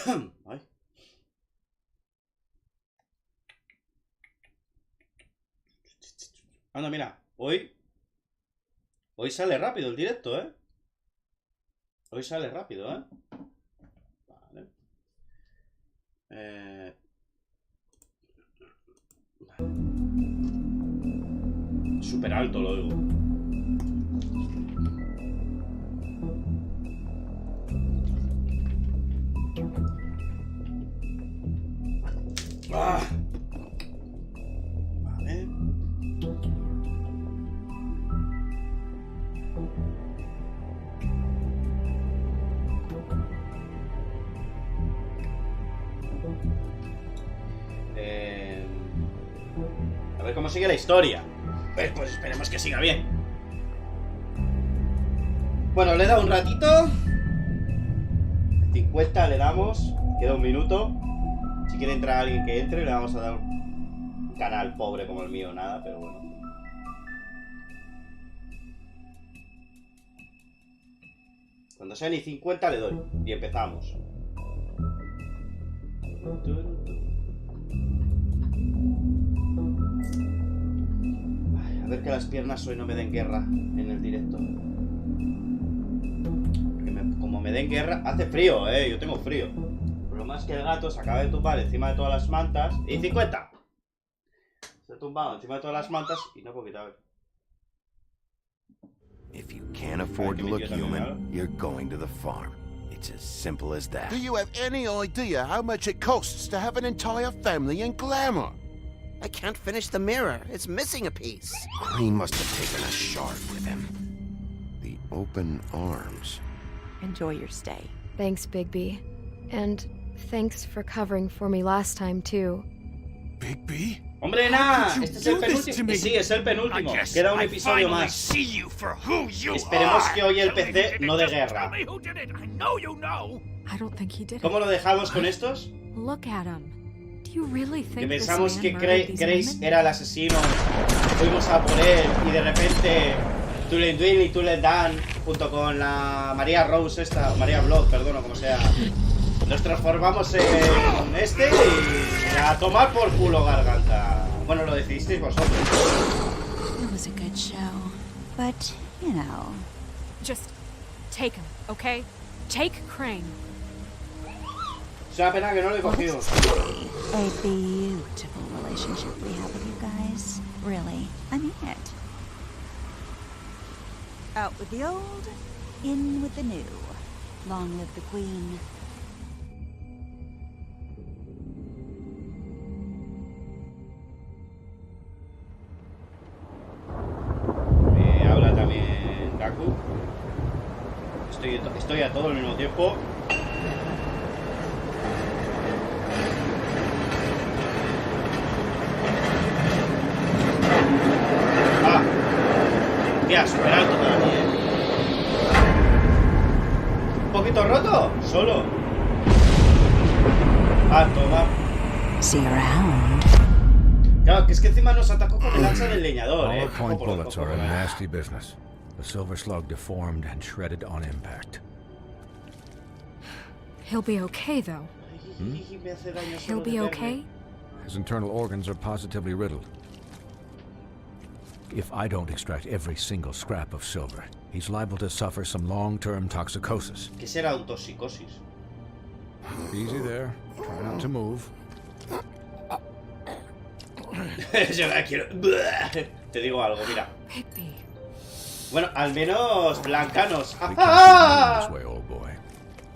Ay. Anda, mira, hoy sale rápido el directo, ¿eh? Hoy sale rápido, ¿eh? Vale. Súper alto lo oigo. Ah. Vale. A ver cómo sigue la historia. Pues esperemos que siga bien. Bueno, le he dado un ratito. 50 le damos. Queda un minuto. Si quiere entrar alguien que entre, le vamos a dar un canal pobre como el mío, nada, pero bueno. Cuando sean y 50 le doy. Y empezamos. A ver que las piernas hoy no me den guerra en el directo. Porque como me den guerra... Hace frío, yo tengo frío. Lo más que el gato se acaba de tumbar encima de todas las mantas. ¡Y 50! Se ha tumbado encima de todas las mantas y no puedo quitar. If you can't afford to look human, you're going to the farm. It's as simple as that. Do you have any idea how much it costs to have an entire family in glamour? I can't finish the mirror. It's missing a piece. Green must have taken a shard with him. The open arms. Enjoy your stay. Thanks, Bigby. And thanks for covering for me last time, too. Bigby? ¡Hombre, nada! Este es el penúltimo. Sí, es el penúltimo. Queda un episodio más. Esperemos que hoy el PC no dé guerra. ¿Cómo lo dejamos con estos? Que pensamos que Grace era el asesino. Fuimos a por él y de repente Tulendwin y Tulendan junto con la María Rose esta, María Blood, perdón, o como sea, nos transformamos en este y a tomar por culo garganta. Bueno, lo decidisteis vosotros. It was a good show, but you know. Just take him, okay? Take Crane. Es una pena que no lo he cogido. A beautiful relationship we have with you guys. Really, I mean it. Out with the old, in with the new. Long live the Queen. Me habla también Daku. Estoy a todo al mismo tiempo. Hostia, súper alto también. Un poquito roto, solo. Toma. See you around. Claro, que es que encima nos atacó con el hacha del leñador, All point bullets are a nasty business. The silver slug deformed and shredded on impact. He'll be okay, though. He'll be okay? His internal organs are positively riddled. If I don't extract every single scrap of silver, he's liable to suffer some long-term toxicosis. ¿Qué será autopsicosis? Easy there. Try not to move. Yo la quiero. Te digo algo, mira. Bigby. Bueno, al menos blancanos. We can't continue this way, old boy.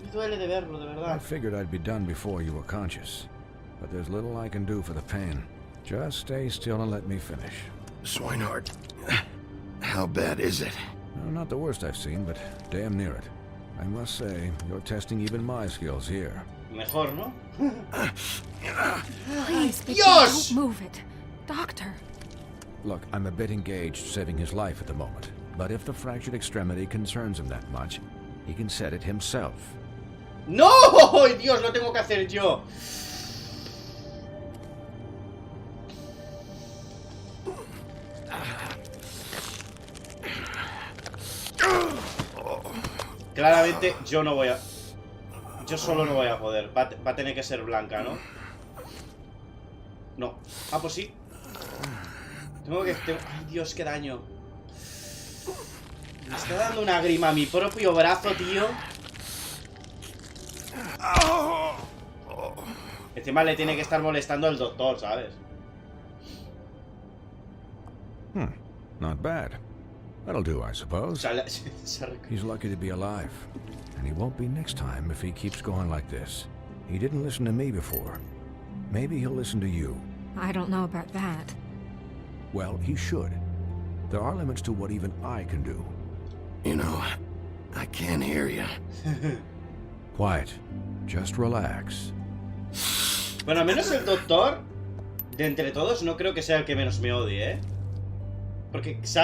Me duele de verlo, de I verdad. figured I'd be done before you were conscious, but there's little I can do for the pain. Just stay still and let me finish. Swinehart, how bad is it? No, not the worst I've seen, but damn near it. I must say, you're testing even my skills here. Mejor, ¿no? Please, Bigby, Dios! don't move it. Doctor. Look, I'm a bit engaged saving his life at the moment, but if the fractured extremity concerns him that much, he can set it himself. ¡No! ¡Dios, lo tengo que hacer yo! Claramente yo no voy a... Yo solo no voy a poder. Va a tener que ser blanca, ¿no? No. Ah, pues sí. Tengo que... Ay, Dios, qué daño. Me está dando una grima a mi propio brazo, tío. Encima le tiene que estar molestando el doctor, ¿sabes? Not bad. That'll do, I suppose. He's lucky to be alive. And he won't be next time if he keeps going like this. He didn't listen to me before. Maybe he'll listen to you. I don't know about that. Well, he should. There are limits to what even I can do. You know, I can't hear you. Quiet. Just relax. Bueno, al menos el doctor, de entre todos, no creo que sea el que menos me odie, ¿eh? Porque se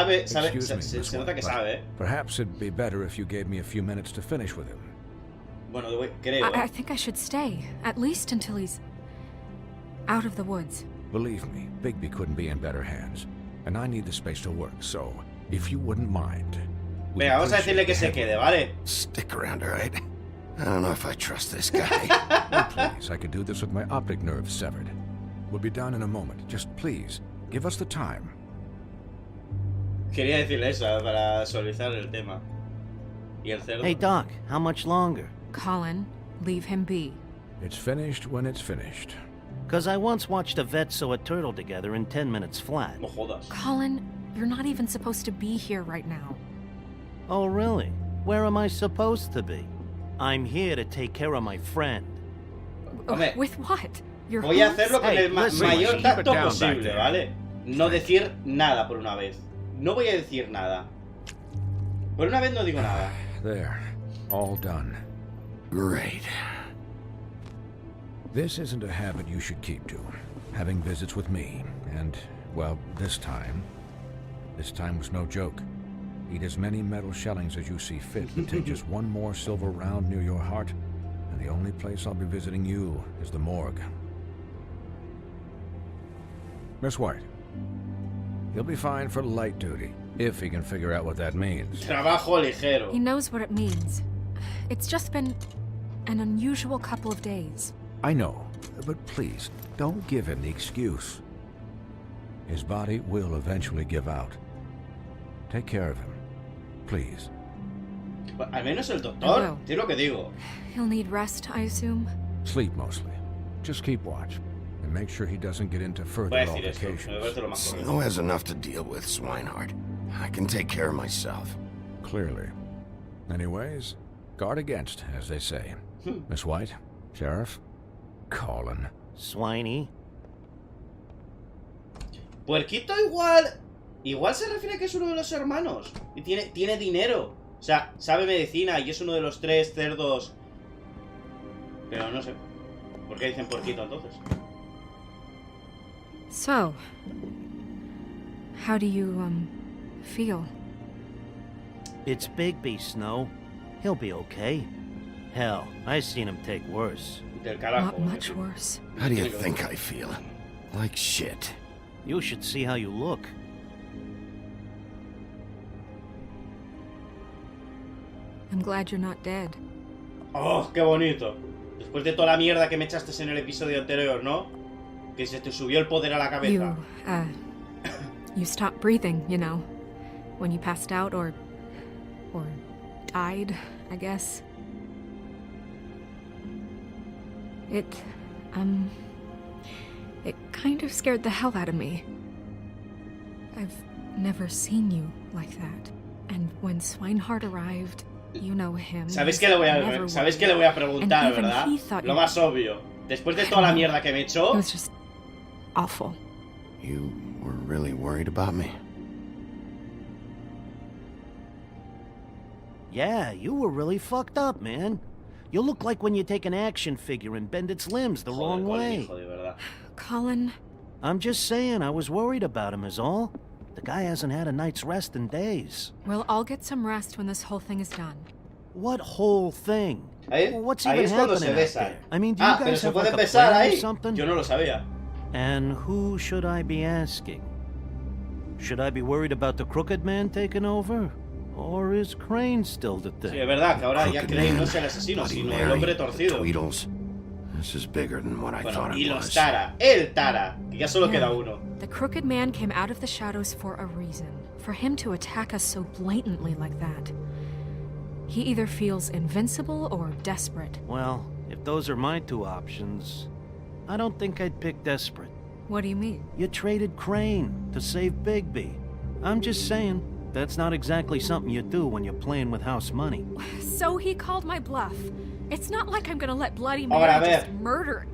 nota que sabe, ¿eh? Perhaps it'd be better if you gave me a few minutes to finish with him. Bueno, creo, I think I should stay, at least until he's out of the woods. Believe me, Bigby couldn't be in better hands. And I need the space to work, so if you wouldn't mind... Venga, vamos a decirle que se quede, ¿vale? Stick around, all right? I don't know if I trust this guy. Oh, please, I could do this with my optic nerve severed. We'll be done in a moment. Just please, give us the time. Quería decirle eso para suavizar el tema. ¿Y el cerdo? Hey, Doc, how much longer? Colin, leave him be. It's finished when it's finished. Because I once watched a vet sew a turtle together in 10 minutes flat. No jodas. Colin, you're not even supposed to be here right now. Oh, really? Where am I supposed to be? I'm here to take care of my friend. Hombre, With what? Your voy a hooves? hacerlo con el listen, mayor keep it tacto down back posible, there. ¿vale? No decir nada por una vez. No voy a decir nada. Por una vez no digo nada. There. All done. Great. This isn't a habit you should keep to. Having visits with me. And, well, this time was no joke. Eat as many metal shellings as you see fit, but take just one more silver round near your heart, and the only place I'll be visiting you is the morgue. Miss White, he'll be fine for light duty, if he can figure out what that means. Trabajo ligero. He knows what it means. It's just been an unusual couple of days. I know, but please, don't give him the excuse. His body will eventually give out. Take care of him, please. Al menos el doctor, es lo que digo. He'll need rest, I assume. Sleep mostly. Just keep watch, and make sure he doesn't get into further Voy a decir esto, me altercations. parece lo más correcto. Snow has enough to deal with, Swinehart. I can take care of myself. Clearly. Anyways, guard against, as they say. Miss White, Sheriff, Colin. Swiney. Puerquito igual se refiere a que es uno de los hermanos. Y tiene dinero. O sea, sabe medicina y es uno de los 3 cerdos. Pero no sé. ¿Por qué dicen puerquito entonces? So, how do you, feel? It's Bigby, Snow. He'll be okay. Hell, I've seen him take worse. Del carajo. Not much worse. How do you think I feel? Like shit. You should see how you look. I'm glad you're not dead. Oh, qué bonito. Después de toda la mierda que me echaste en el episodio anterior, ¿no? Que se te subió el poder a la cabeza. You stopped breathing, you know, when you passed out or died, I guess. It kind of scared the hell out of me. I've never seen you like that. And when Swinehart arrived, you know him. ¿Sabéis qué le voy a preguntar, verdad? Lo más obvio. Después de toda la mierda que me echó. It was just awful. You were really worried about me? Yeah, you were really fucked up, man. You look like when you take an action figure and bend its limbs the wrong way. Colin. I'm just saying, I was worried about him is all. The guy hasn't had a night's rest in days. We'll all get some rest when this whole thing is done. What whole thing? What's ahí even es cuando happening se out besan. there? I mean, do you Pero guys se have like pueden a besar plan or ahí. something? Yo no lo sabía. And who should I be asking? Should I be worried about the crooked man taking over? Or is Crane still the Sí, thing? es verdad que ahora ya Crooked Crane no Man, es el asesino, Bloody sino Mary, el hombre the torcido. Tweedles. This is bigger than what I Bueno, thought y it los was. Tara, el Tara, que ya solo queda uno. The Crooked Man came out of the shadows for a reason. For him to attack us so blatantly like that. He either feels invincible or desperate. Well, if those are my two options, I don't think I'd pick desperate. What do you mean? You traded Crane to save Bigby. I'm just saying, that's not exactly something you do when you're playing with house money. So he called my bluff. It's not like I'm gonna let Bloody Ahora, Mary a just ver. murder.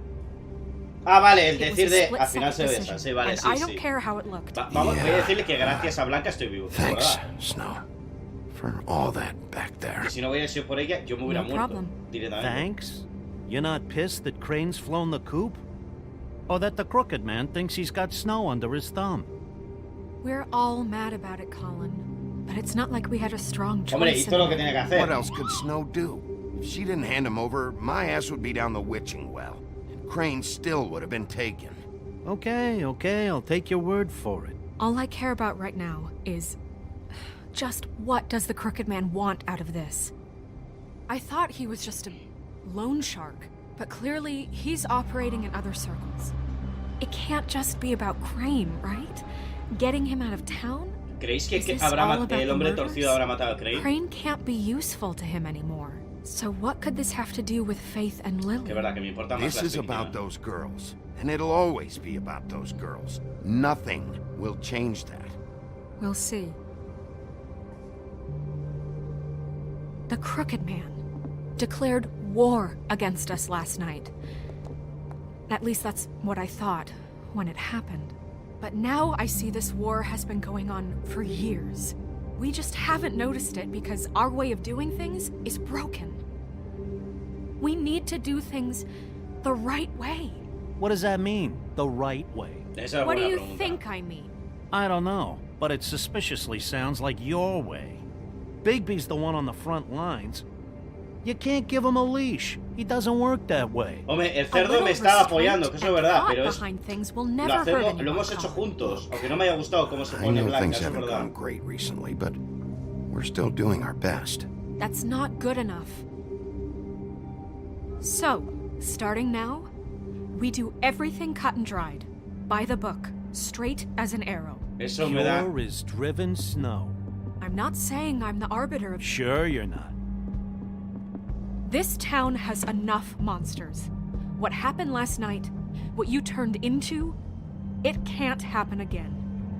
Ah, vale, el It was decir a de split al final se second besan. decision, Sí, vale, and sí, I don't sí. care how it looked. Voy a Yeah. decirle que gracias a Blanca estoy vivo, es Thanks, verdad. Snow, for all that back there. Y si no hubiera sido por ella, yo me hubiera No muerto problem. directamente. Thanks? You're not pissed that Crane's flown the coop? Or that the Crooked Man thinks he's got Snow under his thumb? We're all mad about it, Colin. But it's not like we had a strong choice. Hombre, in hizo lo the que tenía que matter. What hacer. else could Snow do? If she didn't hand him over, my ass would be down the witching well. And Crane still would have been taken. Okay, I'll take your word for it. All I care about right now is just what does the Crooked Man want out of this? I thought he was just a loan shark, but clearly he's operating in other circles. It can't just be about Crane, right? Getting him out of town? ¿Creéis que Is this habrá all about el the hombre murders? torcido habrá matado a Crane? Crane can't be useful to him anymore. So what could this have to do with Faith and Que Lily? es verdad que me importa más This las is about víctimas. those girls. And it'll always be about those girls. Nothing will change that. We'll see. The Crooked Man declared war against us last night. At least that's what I thought when it happened. But now I see this war has been going on for years. We just haven't noticed it because our way of doing things is broken. We need to do things the right way. What does that mean, the right way? Esa es What do buena you pregunta. think I mean? I don't know, but it suspiciously sounds like your way. Bigby's the one on the front lines. You can't give him a leash. He doesn't work that way. Hombre, el A cerdo little me estaba restraint apoyando, que eso es and verdad, thought pero es behind things will lo never hurt hacemos, anyone, lo hemos hecho Colin. juntos, aunque no me haya gustado cómo se I pone know Blanca, things eso es haven't verdad. gone great recently, but we're still doing our best. That's not good enough. So, starting now, we do everything cut and dried, by the book, straight as an arrow. Eso me da. Pure as driven snow. I'm not saying I'm the arbiter of. Sure you're not. This town has enough monsters. What happened last night, what you turned into, it can't happen again.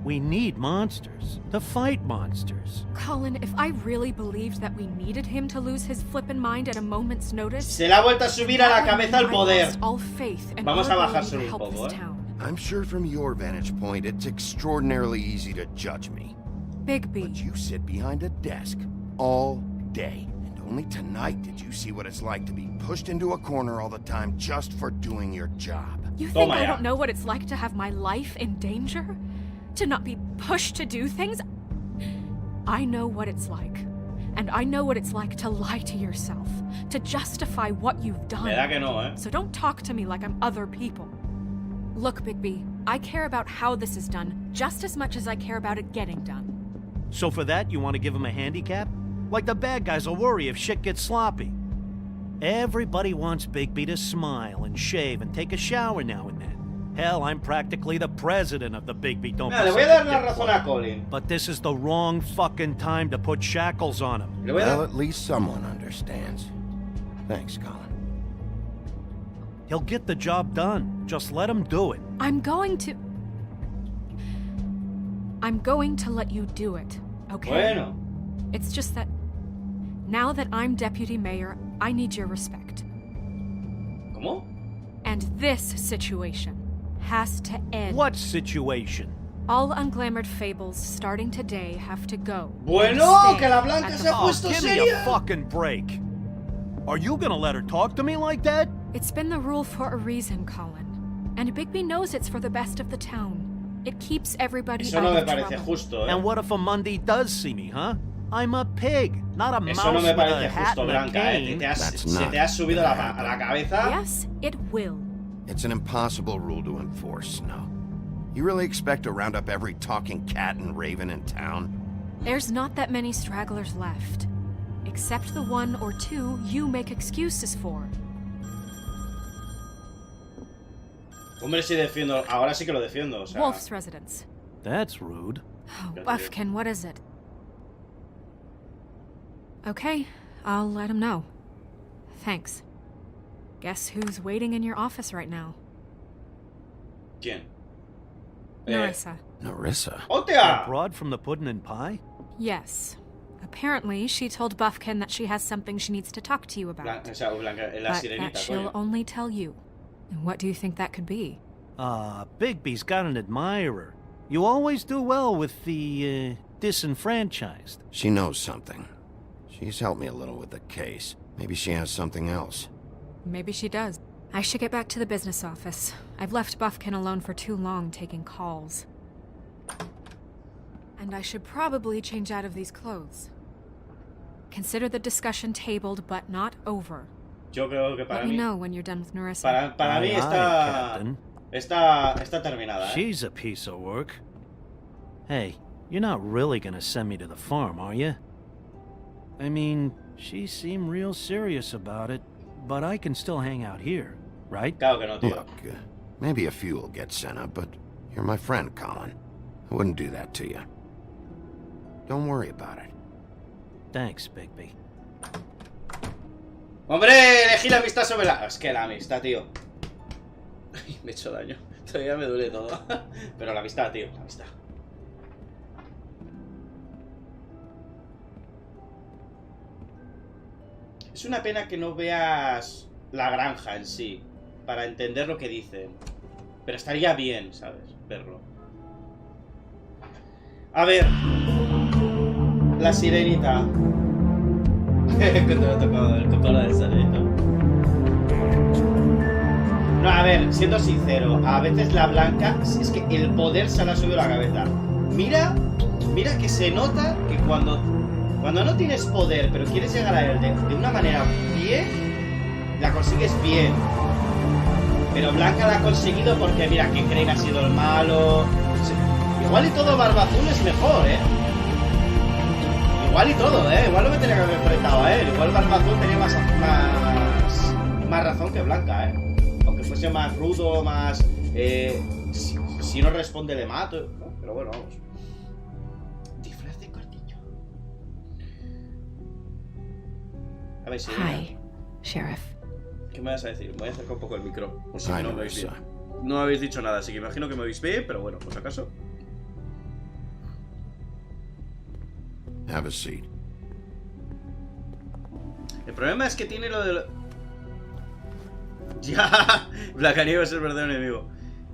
We need monsters to fight monsters. Colin, if I really believed that we needed him to lose his flippin' mind at a moment's notice, Se le ha vuelto a subir a la cabeza el I poder. lost all faith in Vamos our a ability bajárselo to un help poco, this town. I'm sure from your vantage point, it's extraordinarily easy to judge me. Bigby. But you sit behind a desk all day. And only tonight did you see what it's like to be pushed into a corner all the time just for doing your job. You think Toma I ya. don't know what it's like to have my life in danger? To not be pushed to do things? I know what it's like. And I know what it's like to lie to yourself, to justify what you've Me da done. que no, ¿eh? So don't talk to me like I'm other people. Look, Bigby, I care about how this is done just as much as I care about it getting done. So for that, you want to give him a handicap? Like the bad guys will worry if shit gets sloppy. Everybody wants Bigby to smile and shave and take a shower now and then. Hell, I'm practically the president of the Bigby Don't Mira, Be le voy a Such dar la Dick razón Club. a Colin. But this is the wrong fucking time to put shackles on him. Le voy a Well, dar. at least someone understands. Thanks, Colin. He'll get the job done. Just let him do it. I'm going to let you do it, okay? Bueno, It's just that now that I'm deputy mayor, I need your respect. ¿cómo? And this situation has to end. What situation? All unglamored fables starting today have to go. Bueno, Stay que la Blanca at the se ha bar. puesto Give me seria. a fucking break. Are you gonna let her talk to me like that? It's been the rule for a reason, Colin. And Bigby knows it's for the best of the town. It keeps everybody Eso out no me of parece trouble. justo, ¿eh? And what if a Monday does see me, huh? I'm a pig, not a Eso mouse no me with a parece hat justo, and a Blanca, ¿eh? cane. That's Se not te ha subido gonna a happen. la cabeza. Yes, it will. It's an impossible rule to enforce, Snow. You really expect to round up every talking cat and raven in town? There's not that many stragglers left. Except the one or two you make excuses for. Hombre, sí defiendo. Ahora sí que lo defiendo, o sea. Wolf's residence. That's rude. Oh, Buffkin, what is it? Okay, I'll let him know. Thanks. Guess who's waiting in your office right now? ¿Quién? Narissa. Narissa? That ¡Hostia! broad from the pudding and pie? Yes. Apparently, she told Buffkin that she has something she needs to talk to you about. Blanca, o sea, Blanca, la But sirenita, that she'll coño. only tell you. And what do you think that could be? Bigby's got an admirer. You always do well with the, disenfranchised. She knows something. She's helped me a little with the case. Maybe she has something else. Maybe she does. I should get back to the business office. I've left Buffkin alone for too long taking calls. And I should probably change out of these clothes. Consider the discussion tabled but not over. Yo creo que para Let me mí. know when you're done with Narissa. Para mí Aye, está. Captain. Está terminada, ¿eh? She's a piece of work. Hey, you're not really gonna send me to the farm, are you? I mean, she seemed real serious about it, but I can still hang out here, right? Claro que no, tío. Look, maybe a few will get sent up, but you're my friend, Colin. I wouldn't do that to you. Don't worry about it. Thanks, Bigby. ¡Hombre! Elegí la amistad sobre la. Es que la amistad, tío. Ay, me he hecho daño. Todavía me duele todo. Pero la amistad, tío. La amistad. Es una pena que no veas la granja en sí. Para entender lo que dicen. Pero estaría bien, ¿sabes? Verlo. A ver. La sirenita. Cuando me ha tocado el cocoro de sirenita. No, a ver, siendo sincero, a veces la blanca, es que el poder se le ha subido a la cabeza. Mira que se nota que cuando no tienes poder, pero quieres llegar a él de una manera bien, la consigues bien. Pero Blanca la ha conseguido porque, mira, que Crane ha sido el malo. Igual y todo Barba Azul es mejor, Igual y todo, Igual no me tenía que haber enfrentado a él. Igual Barba Azul tenía más razón que Blanca, Aunque fuese más rudo, más... si no responde le mato. ¿No? Pero bueno, vamos. Disfraz de cortillo. A ver si... Hi, Sheriff. ¿Qué me vas a decir? Me voy a acercar un poco el micro. Por si Hi, no me oís bien. Narissa. No habéis dicho nada, así que imagino que me oís bien, pero bueno, por si acaso. Have a seat. El problema es que tiene lo de... Ya, Blancanieves es el verdadero enemigo.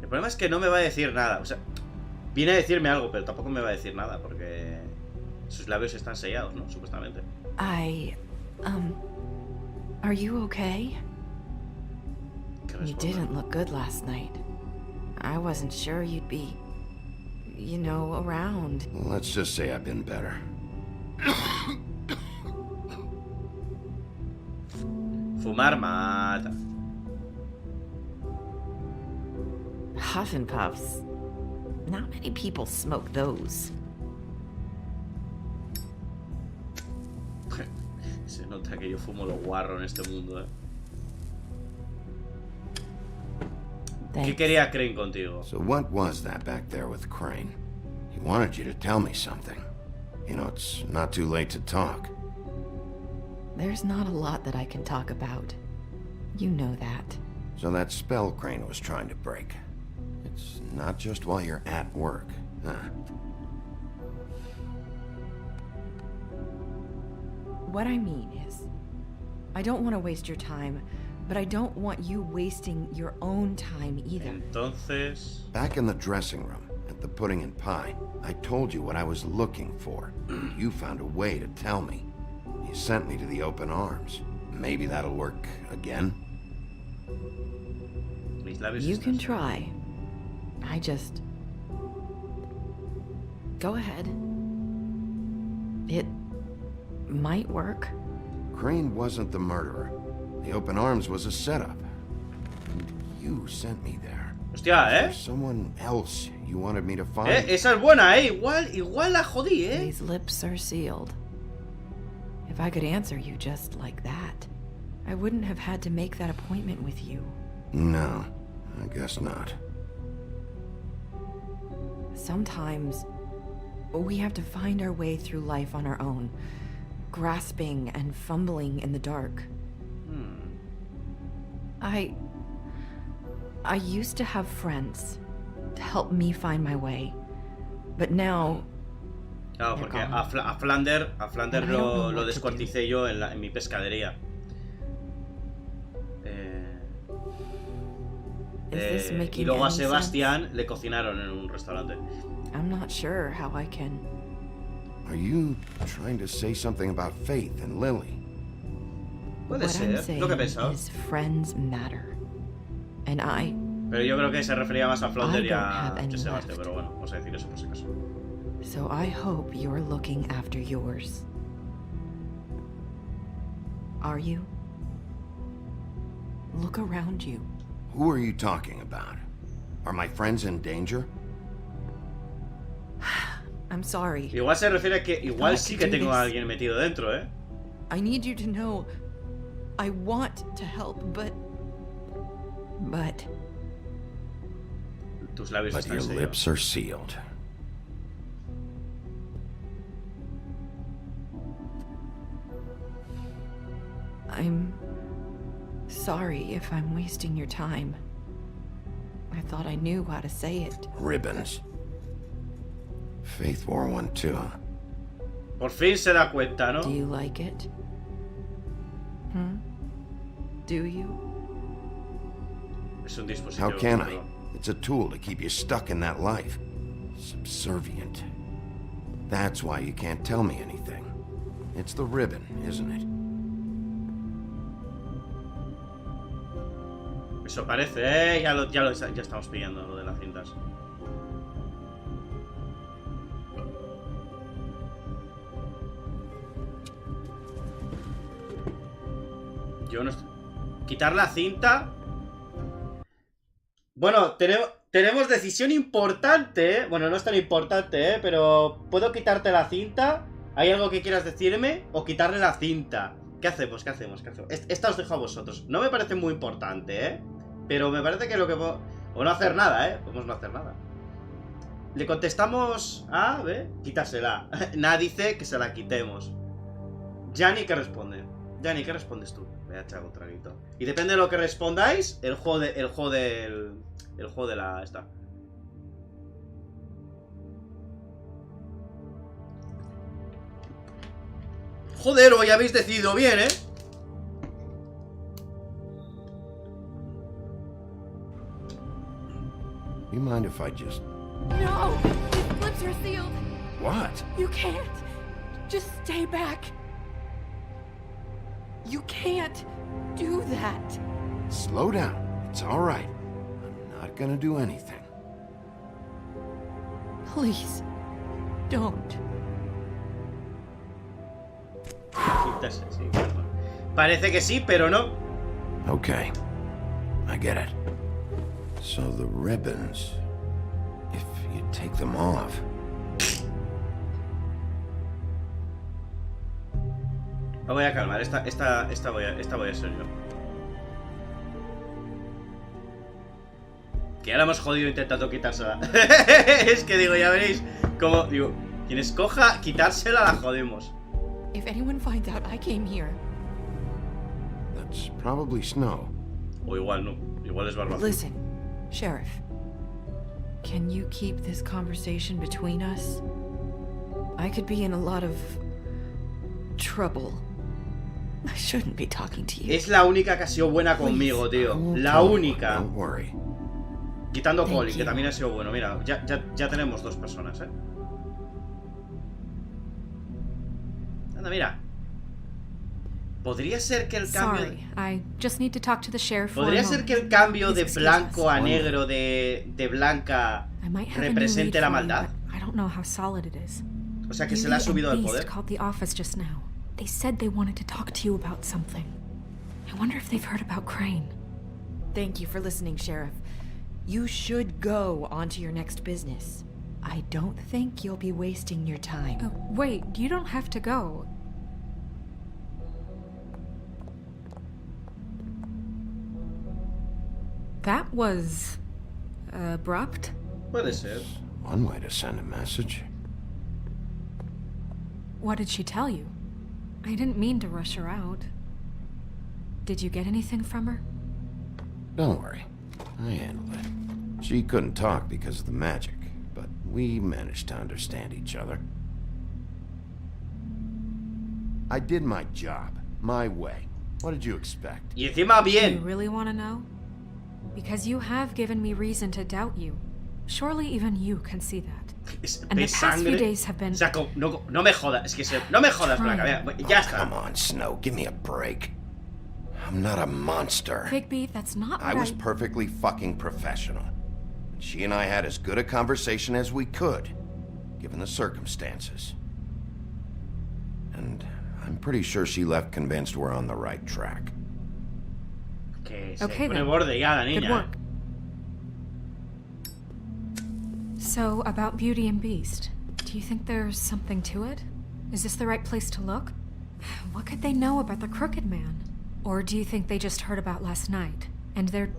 El problema es que no me va a decir nada. O sea, viene a decirme algo, pero tampoco me va a decir nada, porque sus labios están sellados, ¿no? Supuestamente. Are you okay? ¿Qué You responde? didn't look good last night. I wasn't sure you'd be, you know, around. Let's just say I've been better. Fumar mata. Huff and puffs. Not many people smoke those. Se nota que yo fumo lo guarro en este mundo, ¿Qué Thanks. quería Crane contigo? So what was that back there with Crane? He wanted you to tell me something. You know, it's not too late to talk. There's not a lot that I can talk about. You know that. So that spell Crane was trying to break. It's not just while you're at work, huh? What I mean is, I don't want to waste your time, but I don't want you wasting your own time either. Entonces... Back in the dressing room, at the pudding and pie, I told you what I was looking for. You found a way to tell me. You sent me to the open arms. Maybe that'll work again? Mis labios You están can sellados. try. I just... Go ahead. It might work. Crane wasn't the murderer. The open arms was a setup. You sent me there. Hostia, There's someone else you wanted me to find. Esa es buena, igual la jodí, These lips are sealed. If I could answer you just like that, I wouldn't have had to make that appointment with you. No, I guess not. Sometimes we have to find our way through life on our own, grasping and fumbling in the dark. I used to have friends to help me find my way, but now... Claro, porque a Flander lo descuarticé yo en mi pescadería. Y luego a Sebastián le cocinaron en un restaurante. I'm not sure how I can... Are you trying to say something about Faith and Lily? Puede ser, lo que he pensado. Friends matter. And pero yo creo que se refería más a Flounder y a Sebastián, pero bueno, vamos a decir eso por si acaso. So I hope you're looking after yours. Are you? Look around you. Who are you talking about? Are my friends in danger? I'm sorry. Igual se refiere a que igual sí que tengo a alguien metido dentro, ¿eh? I need you to know I want to help, but tus labios but están your sellados. lips are sealed. I'm sorry if I'm wasting your time. I thought I knew how to say it. Ribbons. Faith wore one too. Por fin se da cuenta, ¿no? Do you like it? Do you? Es un dispositivo. How can I? It's a tool to keep you stuck in that life. Subservient. That's why you can't tell me anything. It's the ribbon, isn't it? Eso parece, ya estamos pillando lo de las cintas. Yo no estoy... Quitar la cinta. Bueno, tenemos decisión importante, ¿eh? Bueno, no es tan importante, ¿eh? Pero ¿puedo quitarte la cinta? ¿Hay algo que quieras decirme? ¿O quitarle la cinta? ¿Qué hacemos? Esta os dejo a vosotros. No me parece muy importante, ¿eh? Pero me parece que lo que... O no hacer nada, ¿eh? Podemos no hacer nada. Le contestamos a... ¿Ve? Quítasela. Nada dice que se la quitemos. Gianni, ¿qué responde? Gianni, ¿qué respondes tú? Voy a echar un traguito. Y depende de lo que respondáis, el juego de la... esta. Joder, hoy habéis decidido bien, ¿eh? You mind if I just... No! His lips are sealed! What? You can't! Just stay back! You can't do that! Slow down. It's all right. I'm not gonna do anything. Please, don't. Sí, parece que sí, pero no. Okay. I get it. So the ribbons... If you take them off... Me voy a calmar, esta voy a ser yo. Que ahora hemos jodido intentando quitársela. Es que digo, ya veréis como, digo, quien escoja quitársela la jodemos. If anyone finds out I came here... That's probably snow. O igual no, igual es barba. Listen, Sheriff. Can you keep this conversation between us? I could be in a lot of... trouble. I shouldn't be talking to you. Es la única que ha sido buena conmigo, tío. La única. Don't worry. Quitando Colin, que también ha sido bueno. Mira, ya tenemos dos personas, ¿eh? Anda, mira. Podría ser que el cambio... Sorry, I just need to talk to the sheriff for a Podría moment. ser que el cambio de Please blanco a excuse us. negro de blanca I might have a new represente lead la for you, maldad. but I don't know how solid it is. O sea, que se le ha subido al poder. Called the office just now. They said they wanted to talk to you about something. I wonder if they've heard about Crane. Thank you for listening, Sheriff. You should go on to your next business. I don't think you'll be wasting your time. Wait, you don't have to go. That was... abrupt? Puede ser. One way to send a message. What did she tell you? I didn't mean to rush her out. Did you get anything from her? Don't worry. I handled it. She couldn't talk because of the magic, but we managed to understand each other. I did my job, my way. What did you expect? Y encima Do you bien. really want to know? Because you have given me reason to doubt you. Surely even you can see that. And the ¿Ves past few sangre? days have been... O sea, no me jodas, es que no me jodas con la cabeza. Ya está. Come on, Snow, give me a break. I'm not a monster. Bigby, that's not what I was perfectly fucking professional. She and I had as good a conversation as we could, given the circumstances. And I'm pretty sure she left convinced we're on the right track. Que se Okay, pone then. borde ya la Good niña. work. So, about Beauty and Beast, do you think there's something to it? Is this the right place to look? What could they know about the Crooked Man? Or do you think they just heard about last night, and they're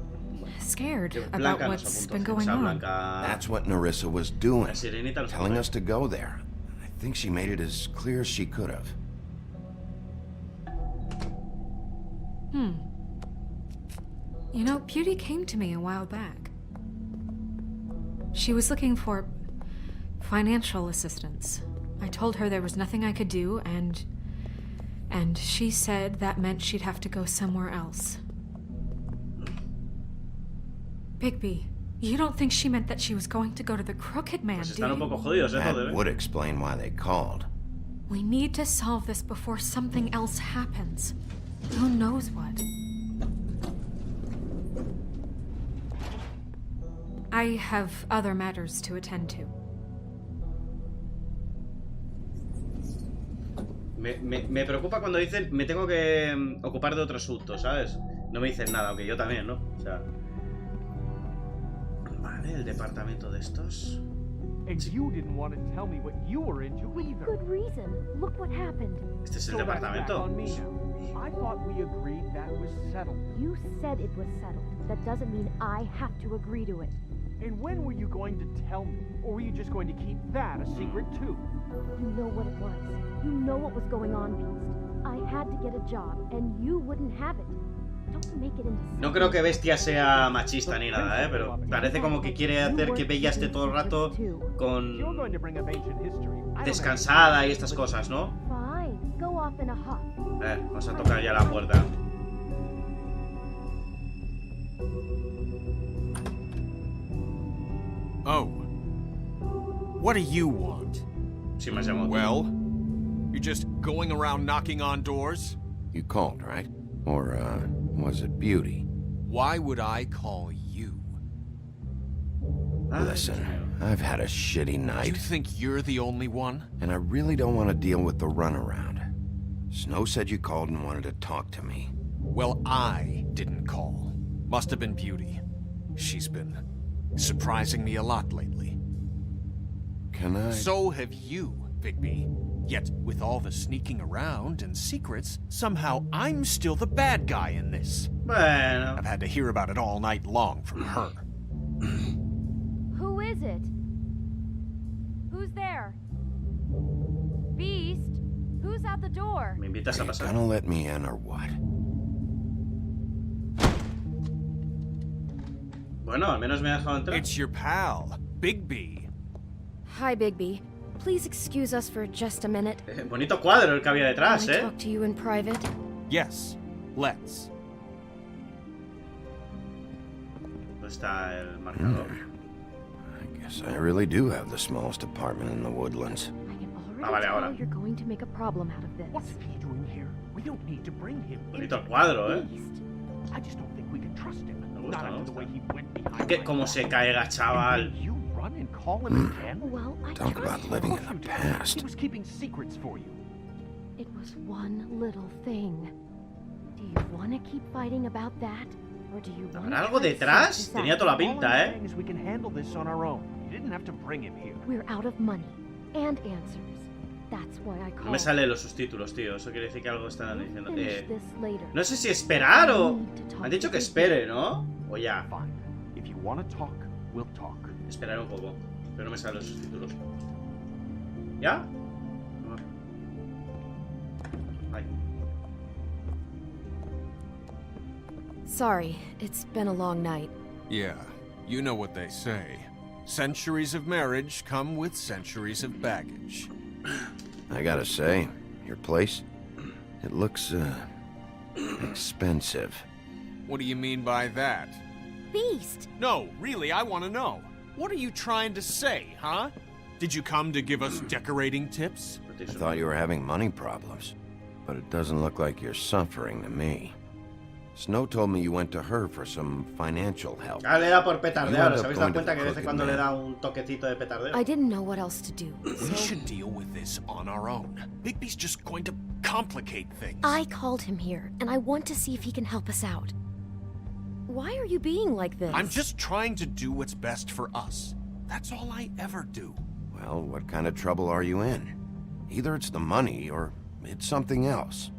scared about Blanca nos what's apuntó, been o going sea, on? Blanca... That's what Nerissa was doing, La sirenita nos telling apuntó. us to go there. I think she made it as clear as she could have. You know, Beauty came to me a while back. She was looking for financial assistance. I told her there was nothing I could do, and she said that meant she'd have to go somewhere else. Bigby, you don't think she meant that she was going to go to the Crooked Man, Pues do están un you? poco jodidos, That joder. would explain why they called. We need to solve this before something else happens. Who knows what? I have other matters to attend to. Me preocupa cuando dicen me tengo que ocupar de otro asunto, ¿sabes? No me dicen nada, aunque yo también, ¿no? O sea... Vale, el departamento de estos... And you didn't want to tell me what you were into either. Good reason. Look what happened. Este es el So that's back departamento. on me now. I thought we agreed that was settled. You said it was settled. That doesn't mean I have to agree to it. And when were you going to tell me? Or were you just going to keep that a secret too? You know what it was. You know what was going on, Beast. I had to get a job, and you wouldn't have it. Don't make it into No creo que Bestia sea machista ni nada, pero parece como que quiere hacer que Bella esté todo el rato con... You're going to bring up ancient history. I don't descansada y estas cosas, ¿no? Fine. Go off in a huff. Vamos a tocar ya la puerta. Oh. What do you want? Sí, me llamo. Well, you're just going around knocking on doors? You called, right? Or, was it Beauty? Why would I call you? Listen, I've had a shitty night. You think you're the only one? And I really don't want to deal with the runaround. Snow said you called and wanted to talk to me. Well, I didn't call. Must have been Beauty. She's been surprising me a lot lately. Can I? So have you, Bigby. Yet, with all the sneaking around and secrets, somehow I'm still the bad guy in this. Bueno. I've had to hear about it all night long from her. Who is it? Who's there? Beast? Who's at the door? ¿Me invitas a Are you pasar? gonna let me in or what? Bueno, al menos me ha dejado entrar. It's your pal, Bigby. Hi, Bigby. Please excuse us for just a minute. Bonito cuadro el que había detrás, Can I talk to you in private? Yes, let's. ¿Dónde está el marcador? I guess I really do have the smallest apartment in the woodlands. I can Ah, already vale, tell ahora. you're going to make a problem out of this. What's he doing here? We don't need to bring him Bonito into el cuadro, Beast. I just don't think we can trust him. Me gusta, Not me after the gusta. way he went behind Que my como back. se caiga, And chaval. then you run and call him again? Well, I Talk trust about you. living in Of the course you did. past. He was keeping secrets for you. It was one little thing. Do you want to keep fighting about that? Or do you want ¿Habrá algo detrás? Tenía toda la pinta, All I'm ¿eh? saying is we can handle this on our own. You didn't have to bring him here. We're out of money and answers. That's why I No called. me salen los subtítulos, tío. Eso quiere decir que algo están We'll diciendo. finish this later. No sé si esperar o... We need to talk Han dicho que to espere, ¿no? O ya. Fine. If you want to talk, we'll talk. Esperar un poco. Pero no me salen los subtítulos. ¿Ya? Ay. Sorry, it's been a long night. Yeah, you know what they say. Centuries of marriage come with centuries of baggage. I gotta say, your place, it looks, expensive. What do you mean by that? Beast! No, really, I want to know. What are you trying to say, huh? Did you come to give us decorating tips? I thought you were having money problems, but it doesn't look like you're suffering to me. Snow told me you went to her for some financial help. Ah, le da por petardear. ¿Os You habéis end dado up cuenta que de vez en going to cuando the le da un toquecito de petardeo? I didn't know what else to do. We should deal with this on our own. Bigby's just going to complicate things. I called him here, and I want to see if he can help us out. Why are you being like this? I'm just trying to do what's best for us. That's all I ever do. Well, what kind of trouble are you in? Either it's the money or it's something else.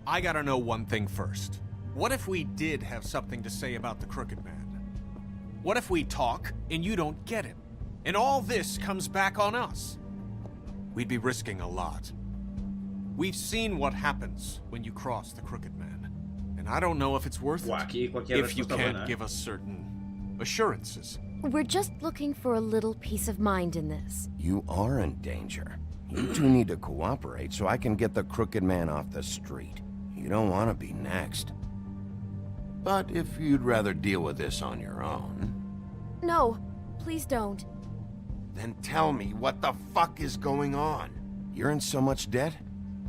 I gotta know one thing first. What if we did have something to say about the Crooked Man? What if we talk and you don't get him? And all this comes back on us? We'd be risking a lot. We've seen what happens when you cross the Crooked Man. And I don't know if it's worth Buah, it. aquí cualquier If you respuesta can't buena, ¿eh? give us certain assurances. We're just looking for a little peace of mind in this. You are in danger. You two need to cooperate so I can get the Crooked Man off the street. You don't want to be next. But if you'd rather deal with this on your own... No, please don't. Then tell me what the fuck is going on. You're in so much debt?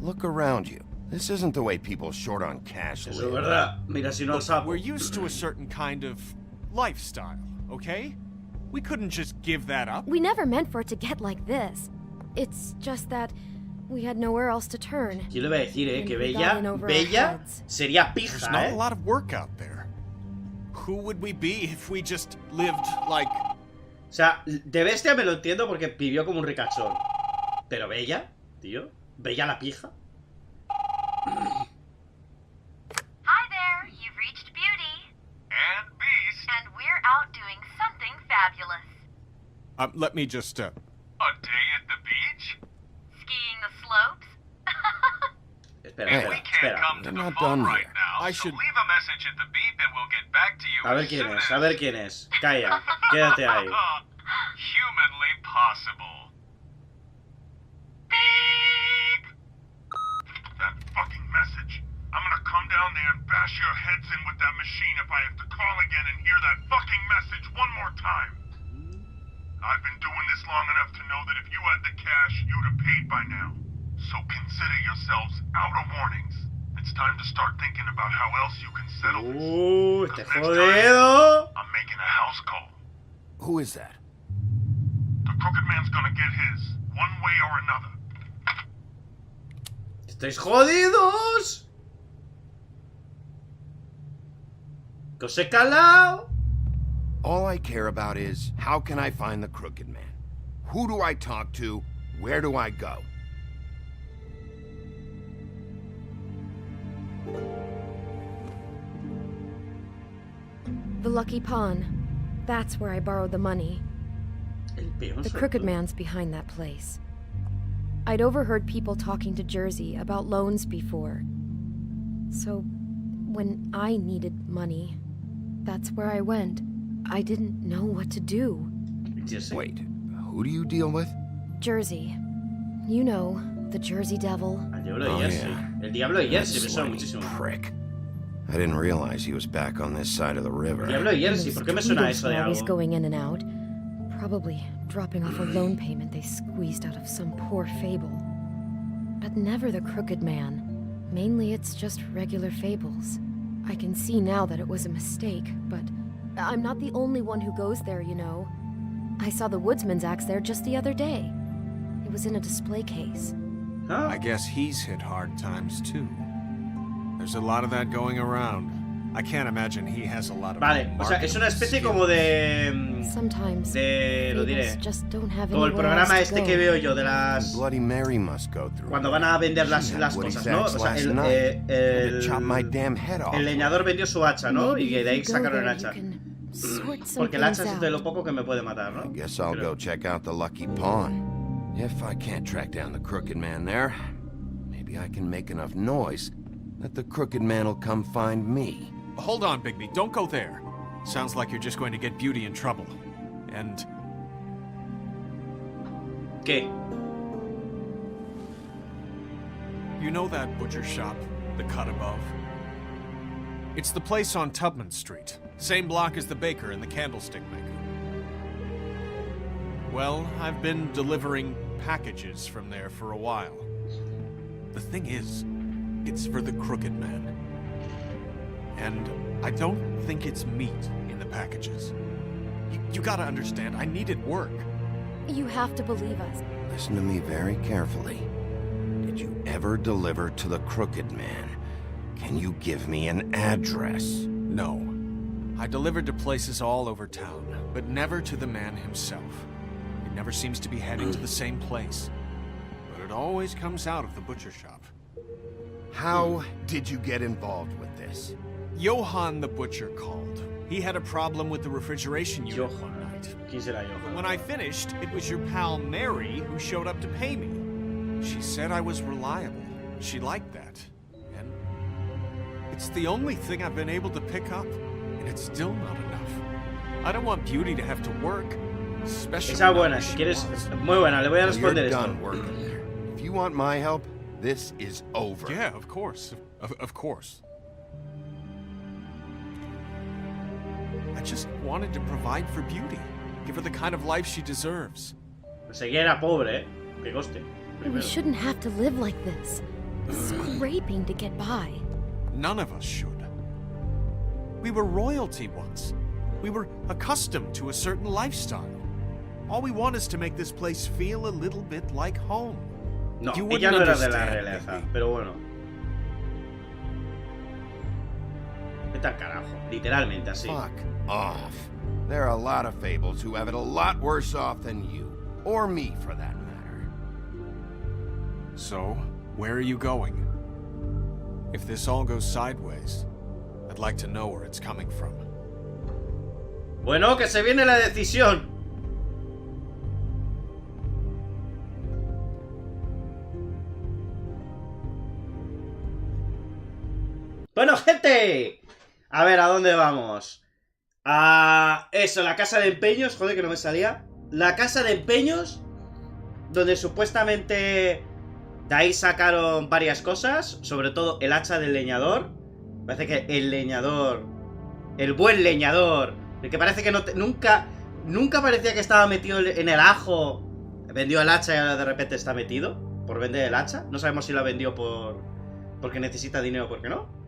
Look around you. This isn't the way people short on cash Eso es live. verdad. Mira si no lo sapo. We're used to a certain kind of lifestyle, okay? We couldn't just give that up. We never meant for it to get like this. It's just that we had nowhere else to turn. Yo le voy a decir, que And we got Bella, in over our Bella heads. sería There's pija, not ¿eh? a lot of work out there. Who would we be if we just lived like... O sea, de bestia me lo entiendo porque vivió como un ricachón. Pero Bella, tío, Bella la pija. Hi there, you've reached Beauty. And Beast. And we're out doing something fabulous. Let me just, A day at the beach? Skiing the slopes? Espera, Hey, espera, We can't espera. come to We're the not phone done right yet. now, I so should- leave a message at the beep and we'll get back to you A ver as quién soon es, as... a ver quién es. Calla, quédate ahí. Humanly possible. Beep! That fucking message. I'm gonna come down there and bash your heads in with that machine if I have to call again and hear that fucking message one more time. I've been doing this long enough to know that if you had the cash, you'd have paid by now. So consider yourselves out of warnings. It's time to start thinking about how else you can settle this. Este Next time, jodido. I'm making a house call. Who is that? The Crooked Man's gonna get his, one way or another. ¡Estáis jodidos! ¡Que os he calado! All I care about is, how can I find the Crooked Man? Who do I talk to? Where do I go? The Lucky Pawn. That's where I borrowed the money. El peón The sobre Crooked todo. Man's behind that place. I'd overheard people talking to Jersey about loans before. So, when I needed money, that's where I went. I didn't know what to do. Jersey. Wait, who do you deal with? Jersey. You know, the Jersey Devil. Al diablo de Oh, Jersey. yeah. El diablo de Jersey, me That suena slimy muchísimo. prick. I didn't realize he was back on this side of the river. El diablo de Jersey, Those ¿por qué me suena Tweedles eso de were always algo? going in and out. Probably dropping off a loan payment they squeezed out of some poor fable. But never the Crooked Man. Mainly it's just regular fables. I can see now that it was a mistake, but I'm not the only one who goes there, you know. I saw the woodsman's axe there just the other day. It was in a display case. Huh? I guess he's hit hard times too. There's a lot of that going around. I can't imagine he has a lot of Vale, o sea, es una especie como de... lo diré, como el programa este que veo yo de las... Bloody Mary must go through. Cuando van a vender las cosas, ¿no? O sea, el leñador vendió su hacha, ¿no? Y de ahí sacaron el hacha. Porque el hacha es de lo poco que me puede matar, ¿no? I guess I'll go check out the Lucky Pawn. If I can't track down the Crooked Man there, maybe I can make enough noise that the Crooked Man will come find me. Hold on, Bigby. Don't go there. Sounds like you're just going to get Beauty in trouble. And... ¿Qué? You know that butcher shop, the cut above? It's the place on Tubman Street. Same block as the baker and the candlestick maker. Well, I've been delivering packages from there for a while. The thing is, it's for the Crooked Man. And I don't think it's meat in the packages. You gotta understand, I needed work. You have to believe us. Listen to me very carefully. Did you ever deliver to the Crooked Man? Can you give me an address? No. I delivered to places all over town, but never to the man himself. He never seems to be heading to the same place. But it always comes out of the butcher shop. How did you get involved with this? Johann the butcher called. He had a problem with the refrigeration unit one night. When I finished, it was your pal Mary who showed up to pay me. She said I was reliable. She liked that. And it's the only thing I've been able to pick up. And it's still not enough. I don't want Beauty to have to work. Especially Esa buena, si quieres, muy buena, le voy a responder esto. If you want my help, this is over. Yeah, of course. Of course. I just wanted to provide for Beauty. Give her the kind of life she deserves. Seguía era pobre, que coste. We shouldn't have to live like this. Scraping to get by. None of us should. We were royalty once. We were accustomed to a certain lifestyle. All we want is to make this place feel a little bit like home. No, you ella no era de la understand, realeza, pero bueno. Vete al carajo, literalmente así. Fuck off. There are a lot of fables who have it a lot worse off than you. Or me, for that matter. So, where are you going? If this all goes sideways, I'd like to know where it's coming from. Bueno, que se viene la decisión. Bueno, gente. A ver, ¿a dónde vamos? A eso, la casa de empeños. Joder, que no me salía. La casa de empeños, donde supuestamente de ahí sacaron varias cosas, sobre todo el hacha del leñador. Parece que el leñador, el buen leñador, el que parece que nunca parecía que estaba metido en el ajo, vendió el hacha y ahora de repente está metido por vender el hacha. No sabemos si la vendió porque necesita dinero o porque no.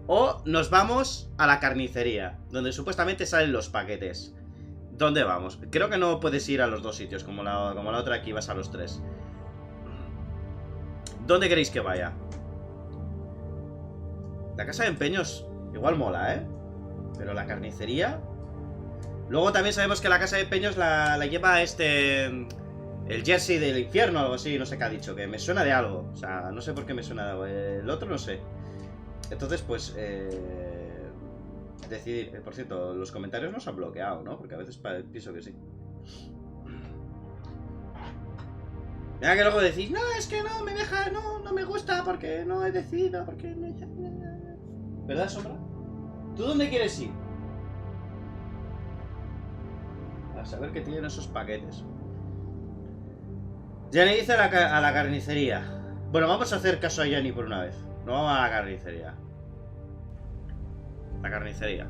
O nos vamos a la carnicería, donde supuestamente salen los paquetes. ¿Dónde vamos? Creo que no puedes ir a los dos sitios, como la otra, aquí vas a los tres. ¿Dónde queréis que vaya? La casa de empeños igual mola, ¿eh? Pero la carnicería... Luego también sabemos que la casa de empeños la lleva el jersey del infierno o algo así, no sé qué ha dicho, que me suena de algo. O sea, no sé por qué me suena de algo. El otro no sé. Entonces, pues... decidir... por cierto, los comentarios nos han bloqueado, ¿no? Porque a veces pienso que sí. Ya que luego decís, no, es que no me deja, no me gusta porque no he decidido, porque... ¿Verdad, Sombra? ¿Tú dónde quieres ir? A saber qué tienen esos paquetes. Jenny dice a la carnicería. Bueno, vamos a hacer caso a Jenny por una vez. No vamos a la carnicería. La carnicería.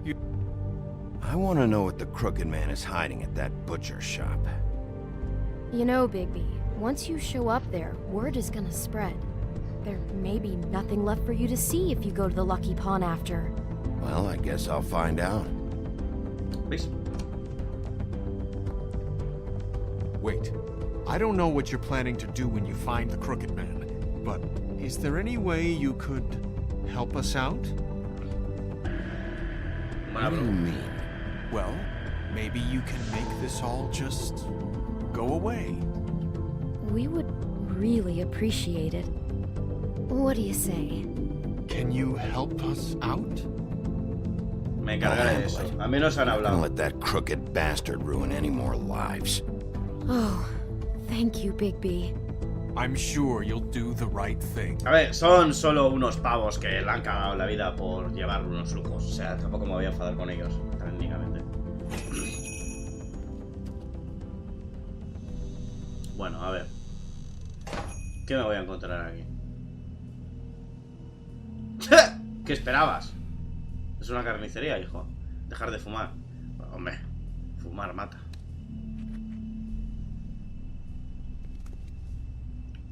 I want to know what the Crooked Man is hiding at that butcher shop. You know, Bigby, once you show up there, word is gonna spread. There may be nothing left for you to see if you go to the Lucky Pawn after. Well, I guess I'll find out. Please. Wait, I don't know what you're planning to do when you find the Crooked Man, but is there any way you could help us out? Buena pregunta. Well, maybe you can make this all just go away. We would really appreciate it. What do you say? Can you help us out? Me encargaré de eso. A mí nos han Don't hablado. let that crooked bastard ruin any more lives. Oh, thank you, Bigby. I'm sure you'll do the right thing. A ver, son solo unos pavos que le han cagado la vida por llevar unos lujos. O sea, tampoco me voy a enfadar con ellos, técnicamente. Bueno, a ver. ¿Qué me voy a encontrar aquí? ¿Qué esperabas? Es una carnicería, hijo. Dejar de fumar. Bueno, hombre, fumar mata.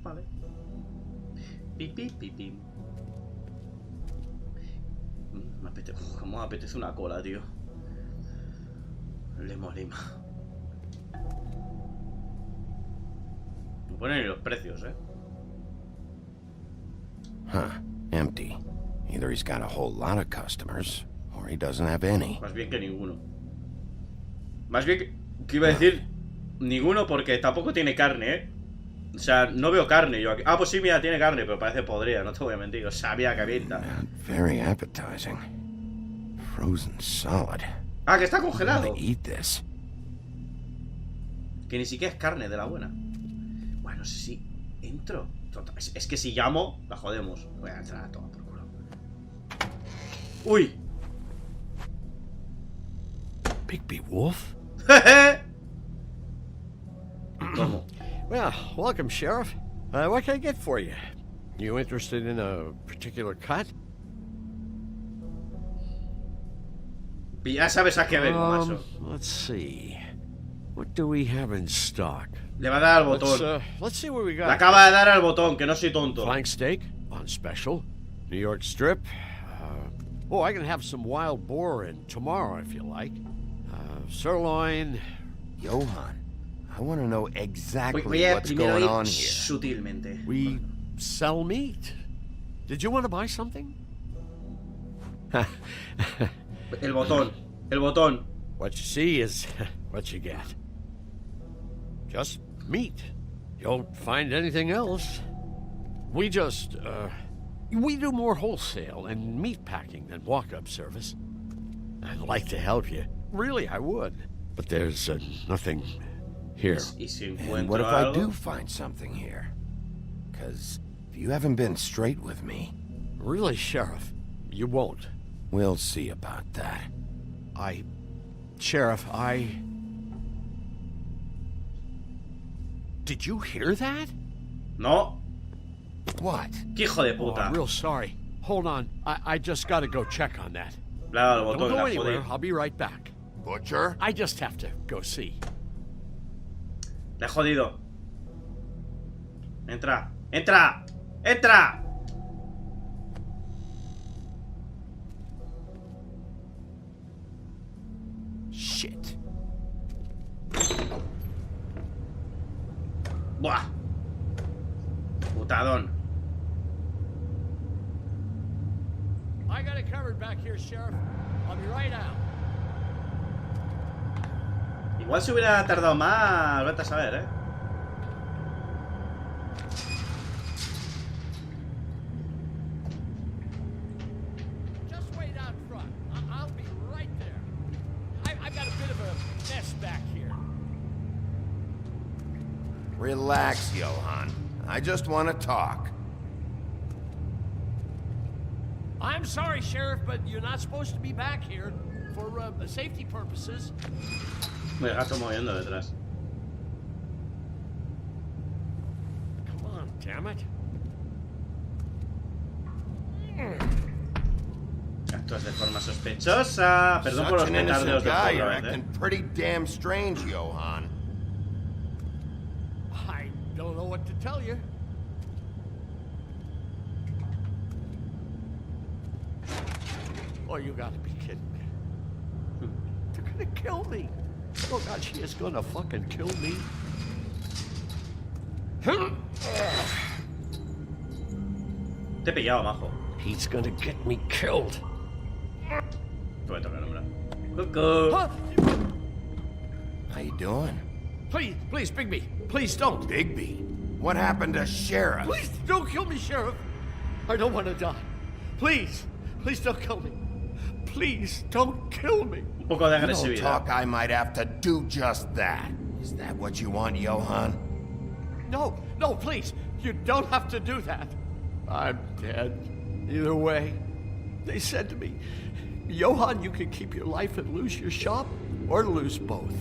Vale. Pipi, pipi. Me apetece. Cómo me apetece una cola, tío. Lima. Me ponen los precios, Huh. Empty. Either he's got a whole lot of customers, or he doesn't have any. Más bien que ninguno. Más bien que iba a decir ninguno porque tampoco tiene carne, O sea, no veo carne yo aquí. Ah, pues sí, mira, tiene carne, pero parece podrida, no te voy a mentir. O sabía que abierta. Very appetizing. Frozen solid. Ah, que está congelado. Eat this. Que ni siquiera es carne de la buena. Bueno, no sé si entro. Es que si llamo, la jodemos. Voy a entrar a todo por culo. ¡Uy! Bigby Wolf? ¿Cómo? Well, welcome, Sheriff. What can I get for you? You interested in a particular cut? Ya sabes a qué vengo, macho. Let's see. What do we have in stock? Le va a dar al botón. Let's see what we got. Le acaba de dar al botón, que no soy tonto. Flank steak on special. New York strip. I can have some wild boar in tomorrow if you like. Sirloin. Johan, I want to know exactly Voy a what's primero going ir on here. sutilmente. We sell meat. Did you want to buy something? El botón. El botón. What you see is what you get. Just meat. You don't find anything else. We just, we do more wholesale and meat packing than walk-up service. I'd like to help you. Really, I would. But there's nothing here. And what if I do find something here? Because you haven't been straight with me. Really, Sheriff, you won't. We'll see about that. Sheriff, Did you hear that? No. What? ¿Qué hijo de puta? I'm real sorry. Hold on. I just gotta go check on that. Le ha dado el Don't botón, go la anywhere. jodí. I'll be right back. Butcher? I just have to go see. Le he jodido. Entra. ¡Entra! ¡Entra! Shit. Buah. Putadón. I got it covered back here, Sheriff. I'll be right out. Igual se hubiera tardado más, vete a saber, Just wait out front. I'll be right there. I've got a bit of a mess back here. Relax, Johan. I just want to talk. I'm sorry, Sheriff, but you're not supposed to be back here for safety purposes. Me gato moviendo detrás. Come on, damn it. Actúas de forma sospechosa. Perdón por los Such an petardeos innocent de guy. pueblo, You're acting pretty damn strange, Johan. I don't know what to tell you. Oh, you gotta be kidding me. They're gonna kill me. Oh, God, she is gonna fucking kill me. Te he pillado, majo. He's gonna get me killed. Te voy a tocar, hombre. Cuckoo. How you doing? Please, Bigby, please don't. Bigby? What happened to Sheriff? Please don't kill me, Sheriff. I don't want to die. Please don't kill me. Please don't kill me. Un poco de You don't agresividad. talk, I might have to do just that. Is that what you want, Johan? No, please. You don't have to do that. I'm dead. Either way. They said to me, Johan, you can keep your life and lose your shop, or lose both.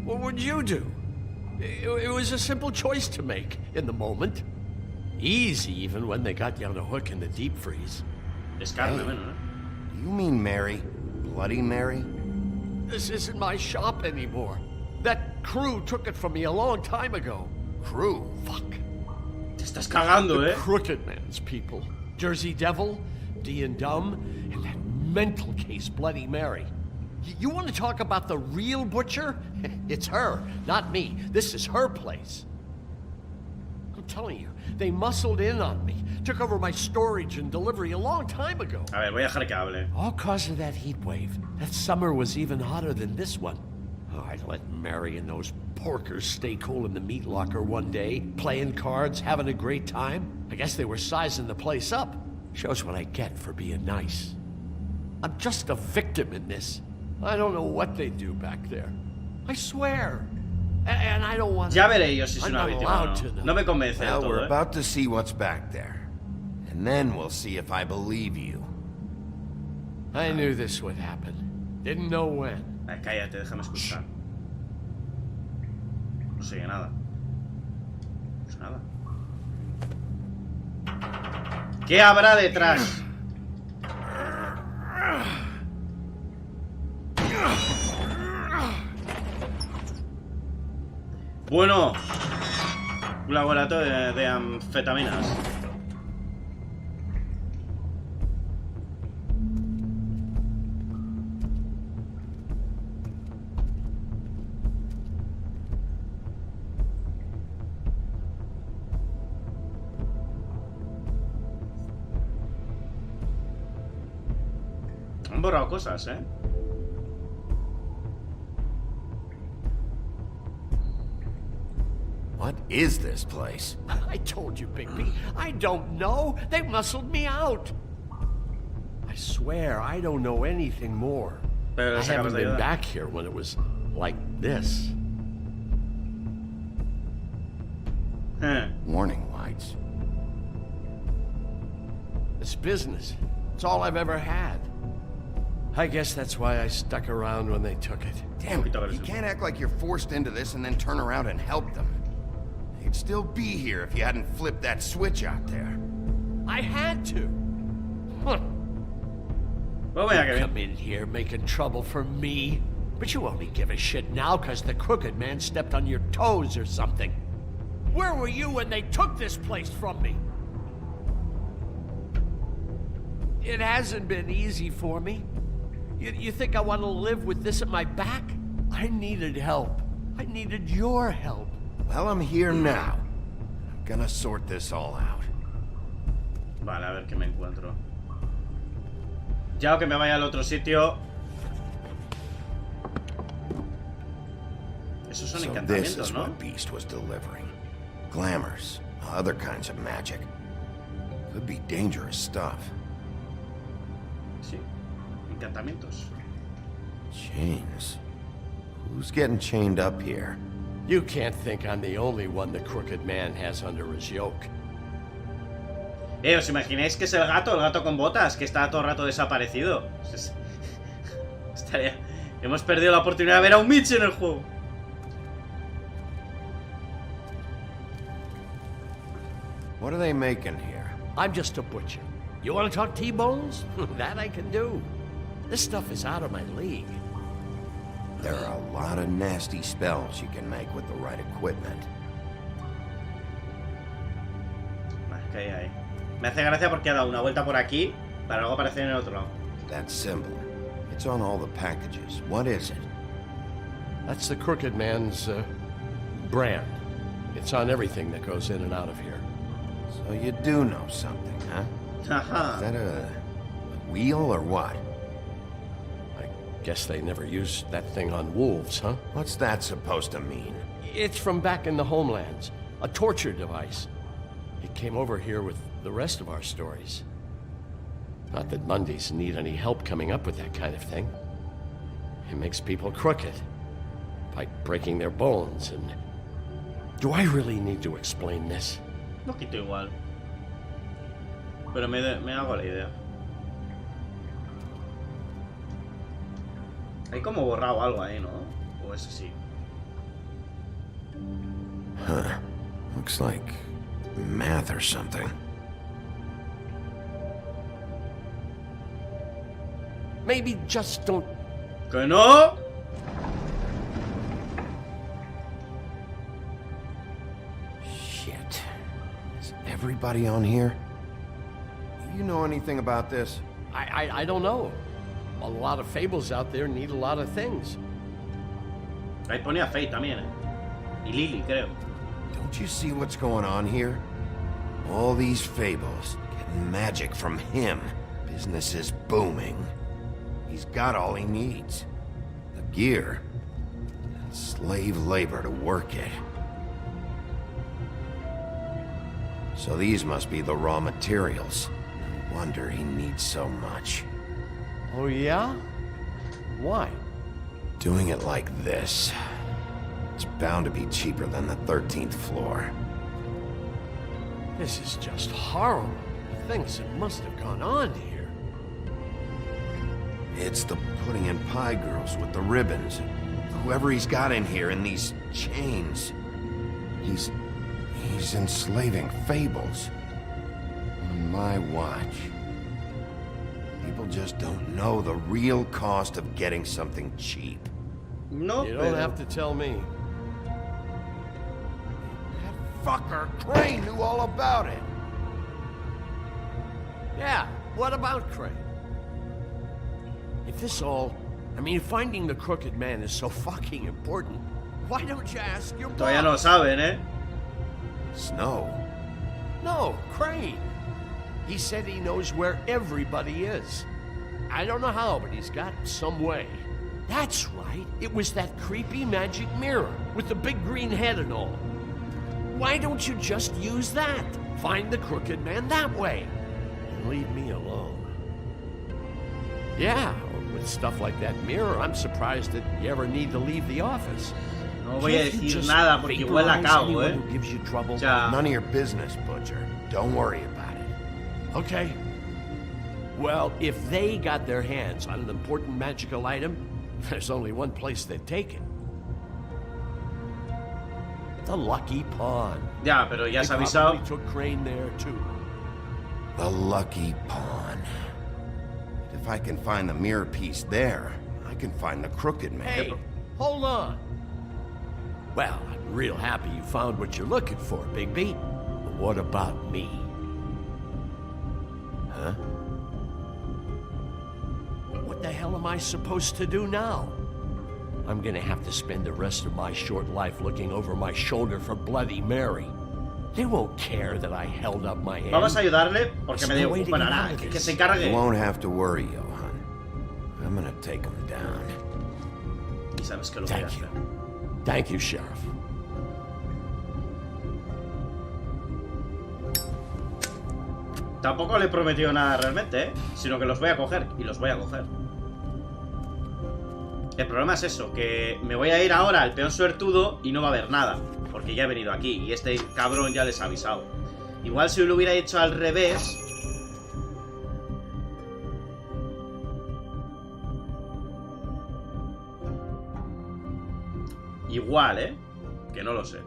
What would you do? It was a simple choice to make in the moment. Easy, even when they got you on a hook in the deep freeze. Descarga, Hey. bueno, Do you mean Mary? Bloody Mary? This isn't my shop anymore. That crew took it from me a long time ago. Crew? Fuck. Te estás cagando, The eh. Crooked Man's people. Jersey Devil, D and Dumb, and that mental case, Bloody Mary. You want to talk about the real butcher? It's her, not me. This is her place. I'm telling you, they muscled in on me, took over my storage and delivery a long time ago. A ver, voy a dejar que hable. All cause of that heat wave. That summer was even hotter than this one. Oh, I let Mary and those porkers stay cool in the meat locker one day, playing cards, having a great time. I guess they were sizing the place up. Shows what I get for being nice. I'm just a victim in this. I don't know what they do back there. I swear. And I don't want to. Ya veré yo si es I'm una not víctima allowed o to no. know. No me convence del Well, todo, we're eh. about to see what's back there. And then we'll see if I believe you. I knew this would happen. Didn't know when. Cállate, déjame escuchar. No sigue nada. Pues nada. ¿Qué habrá detrás? Bueno, un laboratorio de anfetaminas. Han borrado cosas, ¿eh? What is this place? I told you, Bigby. I don't know. They muscled me out. I swear, I don't know anything more. Pero I les acabas haven't de been ayudar. back here when it was like this. Warning lights. It's business. It's all I've ever had. I guess that's why I stuck around when they took it. Damn it, you can't act like you're forced into this and then turn around and help them. They'd still be here if you hadn't flipped that switch out there. I had to. Huh. Well, vaya que You bien. come in here making trouble for me. But you only give a shit now because the Crooked Man stepped on your toes or something. Where were you when they took this place from me? It hasn't been easy for me. You think I want to live with this at my back? I needed help. I needed your help. Well, I'm here now. I'm gonna sort this all out. Vale, a ver qué me encuentro. Ya o que me vaya al otro sitio. Esos son So this encantamientos, is ¿no? what Beast was delivering. Glamours, other kinds of magic. Could be dangerous stuff. Sí, encantamientos. Chains. Who's getting chained up here? You can't think I'm the only one the Crooked Man has under his yoke. ¿Os imagináis que es el gato con botas, que está todo el rato desaparecido? Estaría... Hemos perdido la oportunidad de ver a un Mitch en el juego. What are they making here? I'm just a butcher. You want to talk T-bones? That I can do. This stuff is out of my league. There are a lot of nasty spells you can make with the right equipment. ¿Qué hay ahí? Me hace gracia porque ha dado una vuelta por aquí para luego aparecer en el otro lado. That symbol. It's on all the packages. What is it? That's the Crooked Man's brand. It's on everything that goes in and out of here. So you do know something, huh? Ajá. Is that a wheel or what? I Guess they never used that thing on wolves, huh? What's that supposed to mean? It's from back in the homelands. A torture device. It came over here with the rest of our stories. Not that Mundies need any help coming up with that kind of thing. It makes people crooked. By breaking their bones and... Do I really need to explain this? Un poquito igual. Pero me hago la idea. Hay como borrado algo ahí, ¿no? O ese sí. Huh. Looks like math or something. Maybe just don't... ¿Que no? Shit. Is everybody on here? You know anything about this? I don't know. A lot of fables out there need a lot of things. Ahí ponía Faye también, Y Lily, creo. Don't you see what's going on here? All these fables, getting magic from him. Business is booming. He's got all he needs. The gear. And slave labor to work it. So these must be the raw materials. No wonder he needs so much. Oh yeah? Why? Doing it like this. It's bound to be cheaper than the 13th floor. This is just horrible. The things that must have gone on here. It's the pudding and pie girls with the ribbons. Whoever he's got in here in these chains. He's enslaving fables. On my watch. People just don't know the real cost of getting something cheap. No, you don't have to tell me. That fucker Crane knew all about it. Yeah, what about Crane? If this all... I mean, finding the crooked man is so fucking important, why don't you ask your boss? Todavía no lo saben, ¿eh? Snow? No, Crane. He said he knows where everybody is. I don't know how, but he's got some way. That's right. It was that creepy magic mirror with the big green head and all. Why don't you just use that? Find the crooked man that way. And leave me alone. Yeah, with stuff like that mirror, I'm surprised that you ever need to leave the office. No voy a decir nada porque igual la cago, ¿eh? None of your business, Butcher. Don't worry about it. Okay. Well, if they got their hands on an important magical item, there's only one place they'd take it. The Lucky Pawn. Ya, pero ya has They avisado. probably took Crane there, too. The Lucky Pawn. If I can find the mirror piece there, I can find the crooked man. Hey, hold on. Well, I'm real happy you found what you're looking for, Bigby. But what about me? Huh? What the hell am I supposed to do now? I'm gonna have to spend the rest of my short life looking over my shoulder for Bloody Mary. They won't care that I held up my hand. Vamos a ayudarle porque me digo, para nada, que se encargue. You won't have to worry, Johan. I'm gonna take him down. Y sabes que lo voy a hacer. Thank you, Sheriff. Tampoco le he prometido nada realmente, ¿eh? Sino que los voy a coger, y los voy a coger. El problema es eso, que me voy a ir ahora al peón suertudo y no va a haber nada, porque ya he venido aquí, y este cabrón ya les ha avisado. Igual si lo hubiera hecho al revés... Igual, ¿eh? Que no lo sé.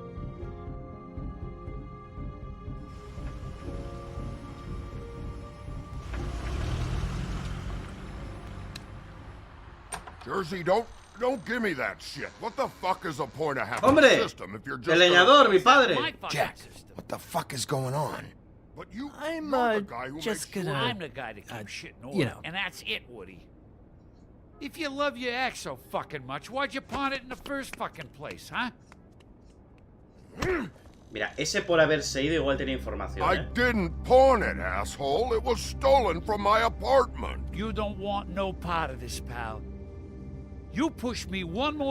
Jersey, don't give me that shit. What the fuck is the point of having Hombre, a system if you're just el leñador, mi padre. Jack, what the fuck is going on? But you, I'm you're the guy who just makes gonna. I'm the guy that keeps shit in order, you know. and that's it, Woody. If you love your ex so fucking much, why'd you pawn it in the first fucking place, huh? Mira, ese por haberse ido igual tenía información, I didn't pawn it, asshole. It was stolen from my apartment. You don't want no part of this, pal.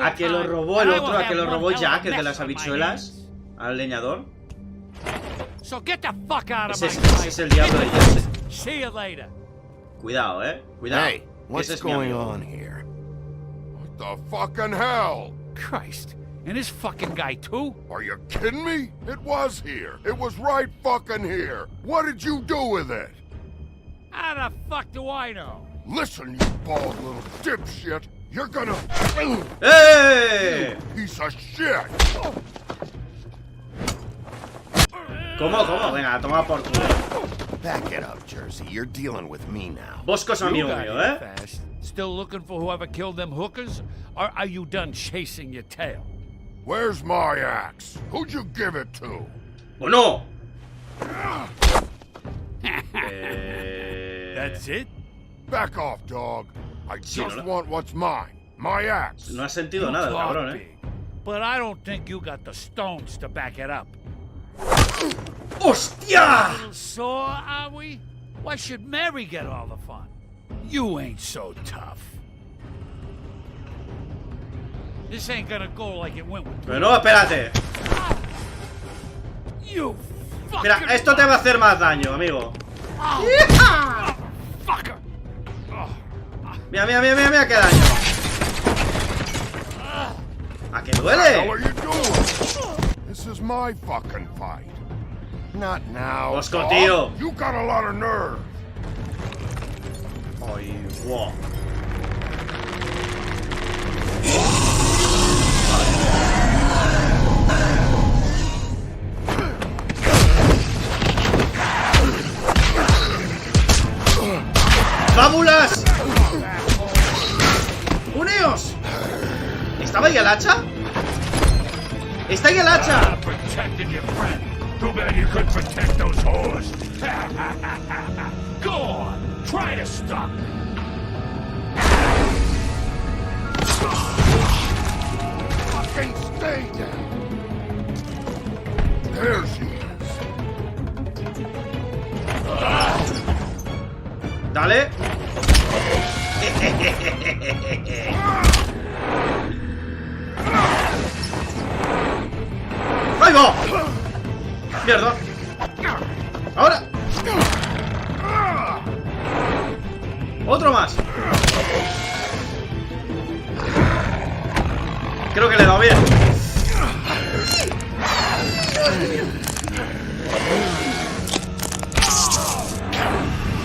A que lo robó el otro, a que lo robó Jack, el de las habichuelas, al leñador. Ese es el diablo de Jack. Cuidado, cuidado. Hey, what's going on here? What the fucking hell? Christ. And this fucking guy, too? Are you kidding me? It was here. It was right fucking here. What did you do with it? How the fuck do I know? Listen, you bald little dipshit. You're gonna... ¡Eh! You piece of shit. ¿Cómo? Venga, toma por culo. Back it up, Jersey. You're dealing with me now. Bosco's amigo mío, Still looking for whoever killed them hookers? Or are you done chasing your tail? Where's my axe? Who'd you give it to? ¡Oh, no! That's it? Back off, dog. I just want what's mine. My axe. No ha sentido nada el cabrón, But I don't think you got the stones to back it up. ¡Hostia! A little sore, are we? Why should Mary get all the fun? You ain't so tough. This ain't gonna go like it went with... Pero no, espérate. You Mira, esto te va a hacer más daño, amigo. Mira qué daño. ¿A qué duele? This is my fucking fight. Not now. Bosco, tío. You got a lot of nerve. Ay, wow. ¡Fábulas! ¡Uneos! ¿Estaba ahí el hacha? ¡Está ahí el hacha! Too bad you couldn't protect those whores. Go on, try to stop me. Fucking stay down. There she is. Dale. ¡Ahí va! ¡Mierda! ¡Ahora! ¡Otro más! Creo que le he dado bien.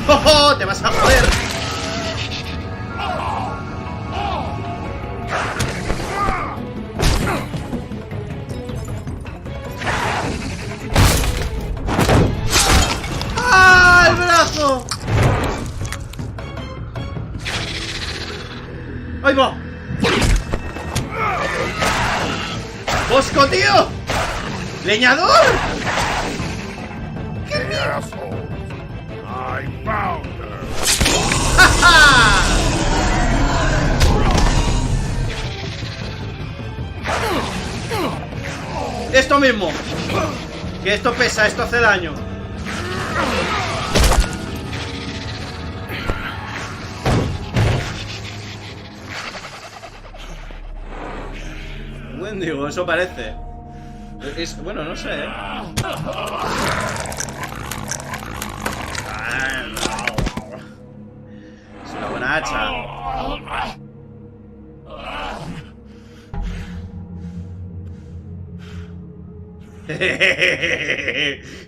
¡Oh, oh! ¡Te vas a joder! ¡Ah! ¡El brazo! ¡Ahí va! ¡Bosco, tío! ¡Leñador! Hey, asshole. I found her. Esto mismo. Que esto pesa, esto hace daño. Digo, eso parece. Bueno, no sé, Es una buena hacha.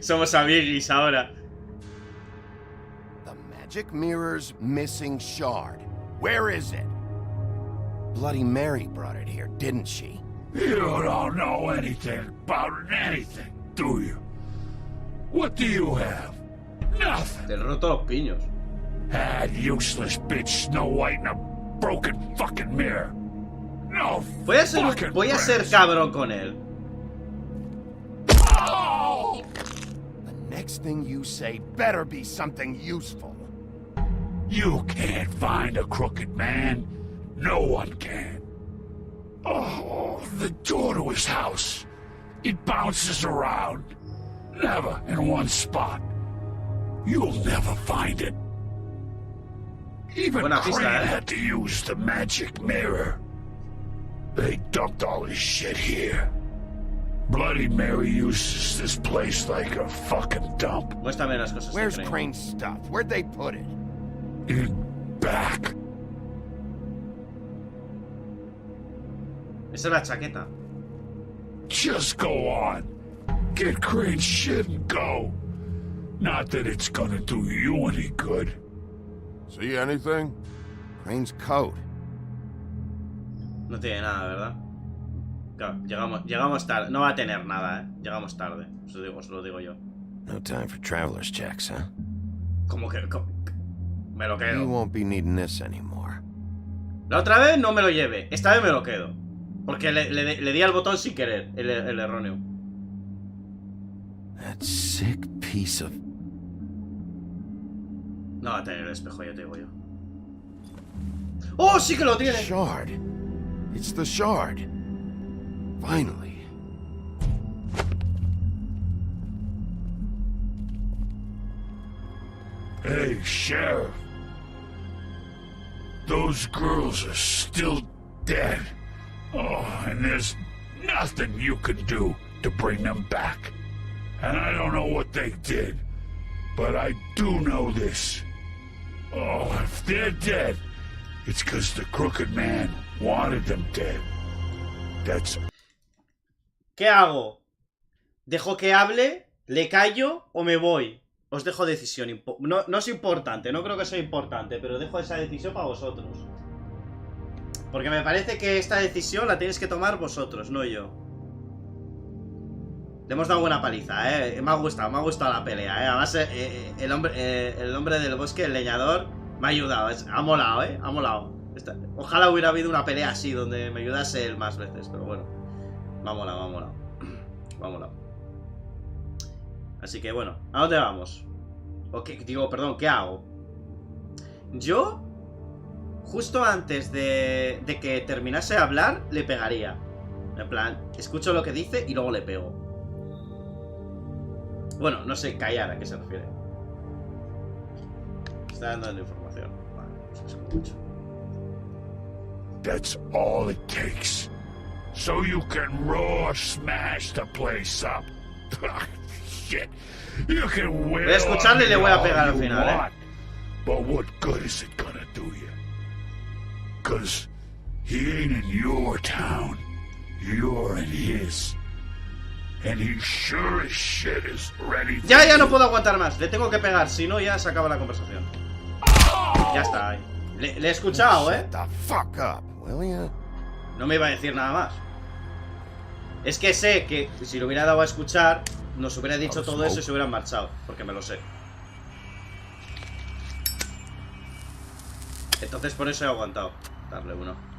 Somos amiguis ahora. The magic mirror's missing shard. Where is it? Bloody Mary brought it here, didn't she? You don't know anything about anything, do you? What do you have? Nothing. Te he roto los piños. That useless bitch Snow White in a broken fucking mirror. No. Voy a ser cabrón con él. Oh! The next thing you say better be something useful. You can't find a crooked man. No one can. Oh, the door to his house. It bounces around. Never in one spot. You'll never find it. Even Crane had to use the magic mirror. They dumped all this shit here. Bloody Mary uses this place like a fucking dump. Muéstrame las cosas. Where's Crane's stuff? Where'd they put it? In back. Esa es la chaqueta. Just go on. Get Crane's shit and go. Not that it's gonna do you any good. See anything? Crane's coat. No tiene nada, ¿verdad? Claro, llegamos tarde. No va a tener nada, ¿eh? Llegamos tarde. Os lo digo yo. No time for traveler's checks, huh? ¿Cómo que? Me lo quedo. You won't be needing this anymore. La otra vez no me lo lleve. Esta vez me lo quedo. Porque le di al botón sin querer. El erróneo. That sick piece of... No va a tener el espejo, ya te digo yo. ¡Oh, sí que lo tiene! Shard. It's the shard. Finally. Hey, Sheriff. Those girls are still dead. Oh, and there's nothing you can do to bring them back. And I don't know what they did, but I do know this. Oh, if they're dead, it's because the Crooked Man wanted them dead. That's... ¿Qué hago? ¿Dejo que hable? ¿Le callo o me voy? Os dejo decisión. No es importante, no creo que sea importante, pero dejo esa decisión para vosotros. Porque me parece que esta decisión la tenéis que tomar vosotros, no yo. Le hemos dado buena paliza, me ha gustado la pelea, Además, el hombre del bosque, el leñador, me ha ayudado, ha molado, ha molado. Ojalá hubiera habido una pelea así, donde me ayudase él más veces, pero bueno. Me ha molado. Así que bueno, ¿a dónde vamos? ¿Qué hago? Yo, justo antes de que terminase de hablar, le pegaría. En plan, escucho lo que dice y luego le pego. Bueno, no sé, callar, ¿a qué se refiere? Está dando la información. Vale, pues escucho. That's all it takes. So you can raw smash the place up. Shit. You can voy a escucharle y le voy a pegar al final, But what good is it gonna do you? Cause he ain't in your town. You're in his. And he sure as shit is ready. Ya no puedo aguantar más. Le tengo que pegar, si no ya se acaba la conversación. Ya está. Le he escuchado, No me iba a decir nada más. Es que sé que si lo hubiera dado a escuchar, nos hubiera dicho todo eso y se hubieran marchado. Porque me lo sé. Entonces por eso he aguantado darle uno.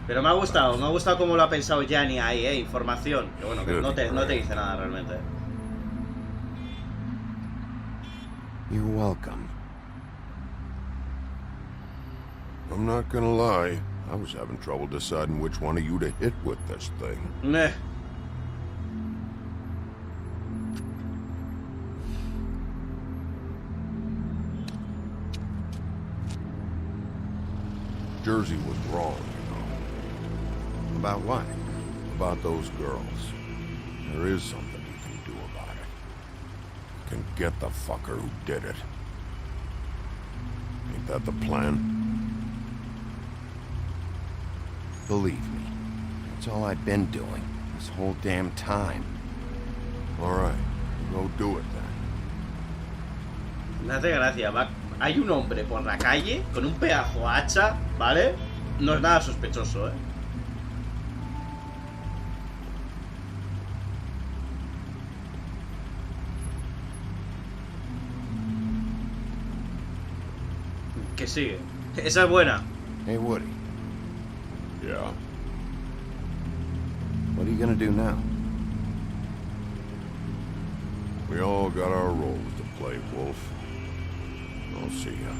Pero me ha gustado cómo lo ha pensado Gianni ahí, información. Que bueno, que no te dice nada realmente. You're welcome. I'm not gonna lie. I was having trouble deciding which one of you to hit with this thing. Meh. Jersey was wrong, you know. About what? About those girls. There is something you can do about it. You can get the fucker who did it. Ain't that the plan? Believe me, that's all I've been doing this whole damn time. All right, go do it then. Me hace gracia, hay un hombre por la calle con un pedazo hacha, ¿vale? No es nada sospechoso, Que sigue. Esa es buena. Hey, Woody. Yeah? What are you gonna do now? We all got our roles to play, Wolf. I'll see ya.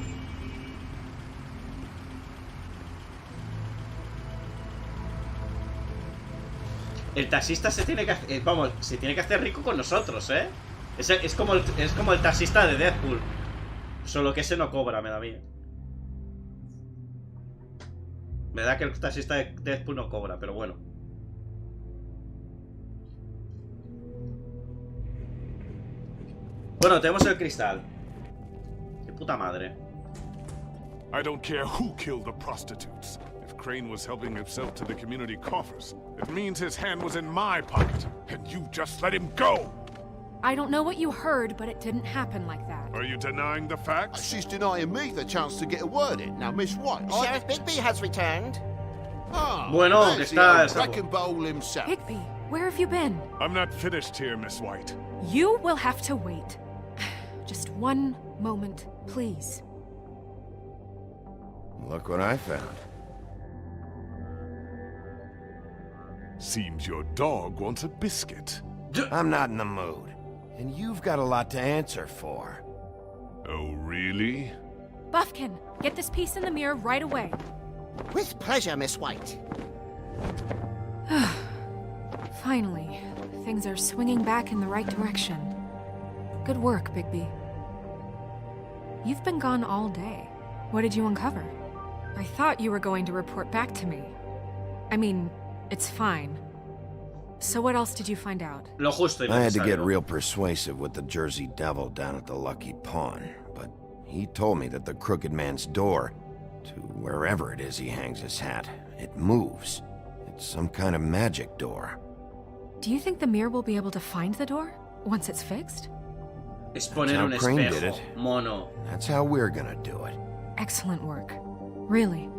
El taxista se tiene que hacer, vamos, se tiene que hacer rico con nosotros, ¿eh? Es como el taxista de Deadpool. Solo que ese no cobra, me da a mí. Me da que el taxista de Deadpool no cobra, pero bueno. Bueno, tenemos el cristal. De puta madre. I don't care who killed the prostitutes. If Crane was helping himself to the community coffers, it means his hand was in my pocket, and you just let him go! I don't know what you heard, but it didn't happen like that. Are you denying the facts? She's denying me the chance to get a word in. Now, Miss White... Sheriff Bigby has returned. Ah, bueno, que there's está... the old wrecking bowl himself. Bigby, where have you been? I'm not finished here, Miss White. You will have to wait. Just one moment, please. Look what I found. Seems your dog wants a biscuit. I'm not in the mood. And you've got a lot to answer for. Oh, really? Buffkin, get this piece in the mirror right away. With pleasure, Miss White. Finally, things are swinging back in the right direction. Good work, Bigby. You've been gone all day. What did you uncover? I thought you were going to report back to me. I mean, it's fine. So what else did you find out? Lo justo y I had to get necesario. real persuasive with the Jersey Devil down at the Lucky Pawn, but he told me that the Crooked Man's door, to wherever it is he hangs his hat, it moves. It's some kind of magic door. Do you think the mirror will be able to find the door once it's fixed? Es poner un That's how Crane did espejo, it. mono. That's how we're gonna do it. Excellent work. Really.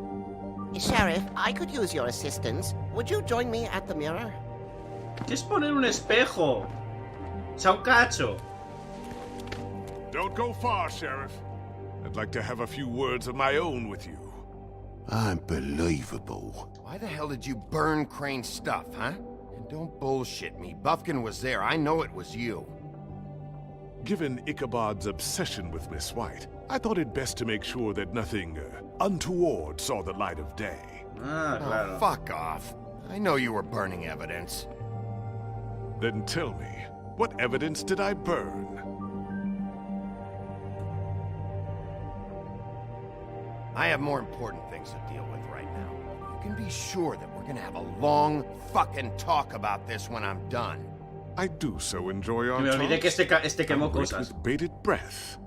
Sheriff, I could use your assistance. Would you join me at the mirror? ¿Qué es poner un espejo? Sea un cacho. Don't go far, Sheriff. I'd like to have a few words of my own with you. Unbelievable. Why the hell did you burn Crane's stuff, huh? And don't bullshit me. Buffkin was there. I know it was you. Given Ichabod's obsession with Miss White, I thought it best to make sure that nothing untoward saw the light of day. Ah, claro. Oh, fuck off. I know you were burning evidence. Then tell me, what evidence did I burn? I have more important things to deal with right now. You can be sure that we're gonna have a long fucking talk about this when I'm done. I do so enjoy our Me olvidé que talks. este quemó I'm wait cosas. with bated breath.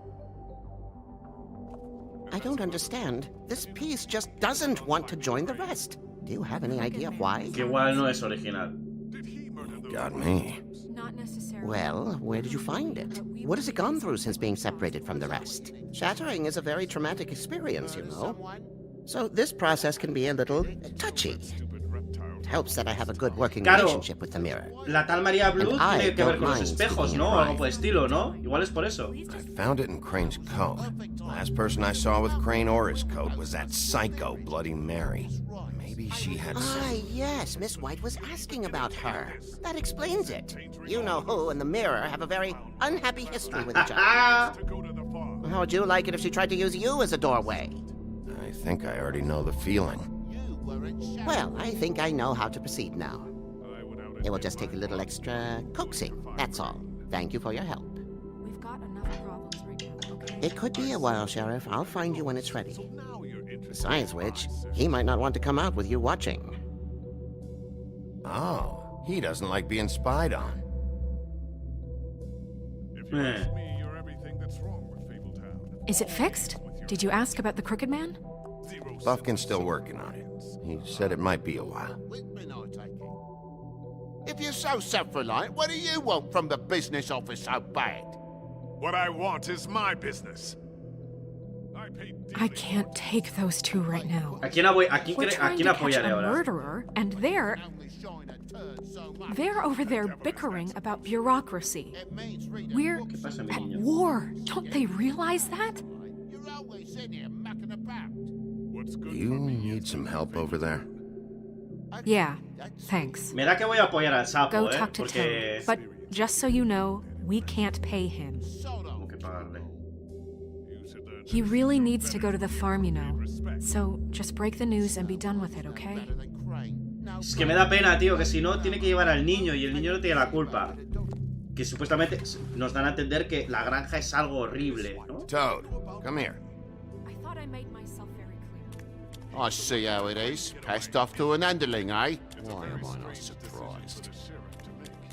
I don't understand. This piece just doesn't want to join the rest. Do you have any idea why? Que igual no es original. Got me. Not necessarily. Well, where did you find it? What has it gone through since being separated from the rest? Shattering is a very traumatic experience, you know. So this process can be a little touchy. It helps that I have a good working Claro. relationship with the mirror. La tal María Blue And I tiene que ver don't con los mind espejos, speaking ¿no? in Algo por el estilo, ¿no? Igual es por eso. I found it in Crane's coat. Last person I saw with Crane or his coat was that psycho Bloody Mary. Maybe she had some... Ah, yes, Miss White was asking about her. That explains it. You know who and the mirror have a very unhappy history with each other. How would you like it if she tried to use you as a doorway? I think I already know the feeling. Well, I think I know how to proceed now. It will just take a little extra coaxing, that's all. Thank you for your help. We've got enough problems right now, okay? It could be a while, Sheriff. I'll find you when it's ready. Besides which, he might not want to come out with you watching. Oh, he doesn't like being spied on. Is it fixed? Did you ask about the Crooked Man? Buffkin's still working on it. He said it might be a while. If you're so self-reliant, what do you want from the business office so bad? What I want is my business. I can't take those two right now. ¿A quién We're a trying quién to catch apoyaré a ahora? murderer, and they're over there bickering about bureaucracy. We're pasa, mi at niño? war. Don't they realize that? Do you need some help over there? Yeah, thanks. Me da que voy a apoyar al sapo, Go talk to Porque... Tony. But just so you know, we can't pay him. Tengo que pagarle. He really needs to go to the farm, you know. So just break the news and be done with it, okay? Es que me da pena, tío, que si no tiene que llevar al niño y el niño no tiene la culpa. Que supuestamente nos dan a entender que la granja es algo horrible, ¿no? Toad, come here. I see how it is. Passed off to an underling, eh? Why am I not surprised?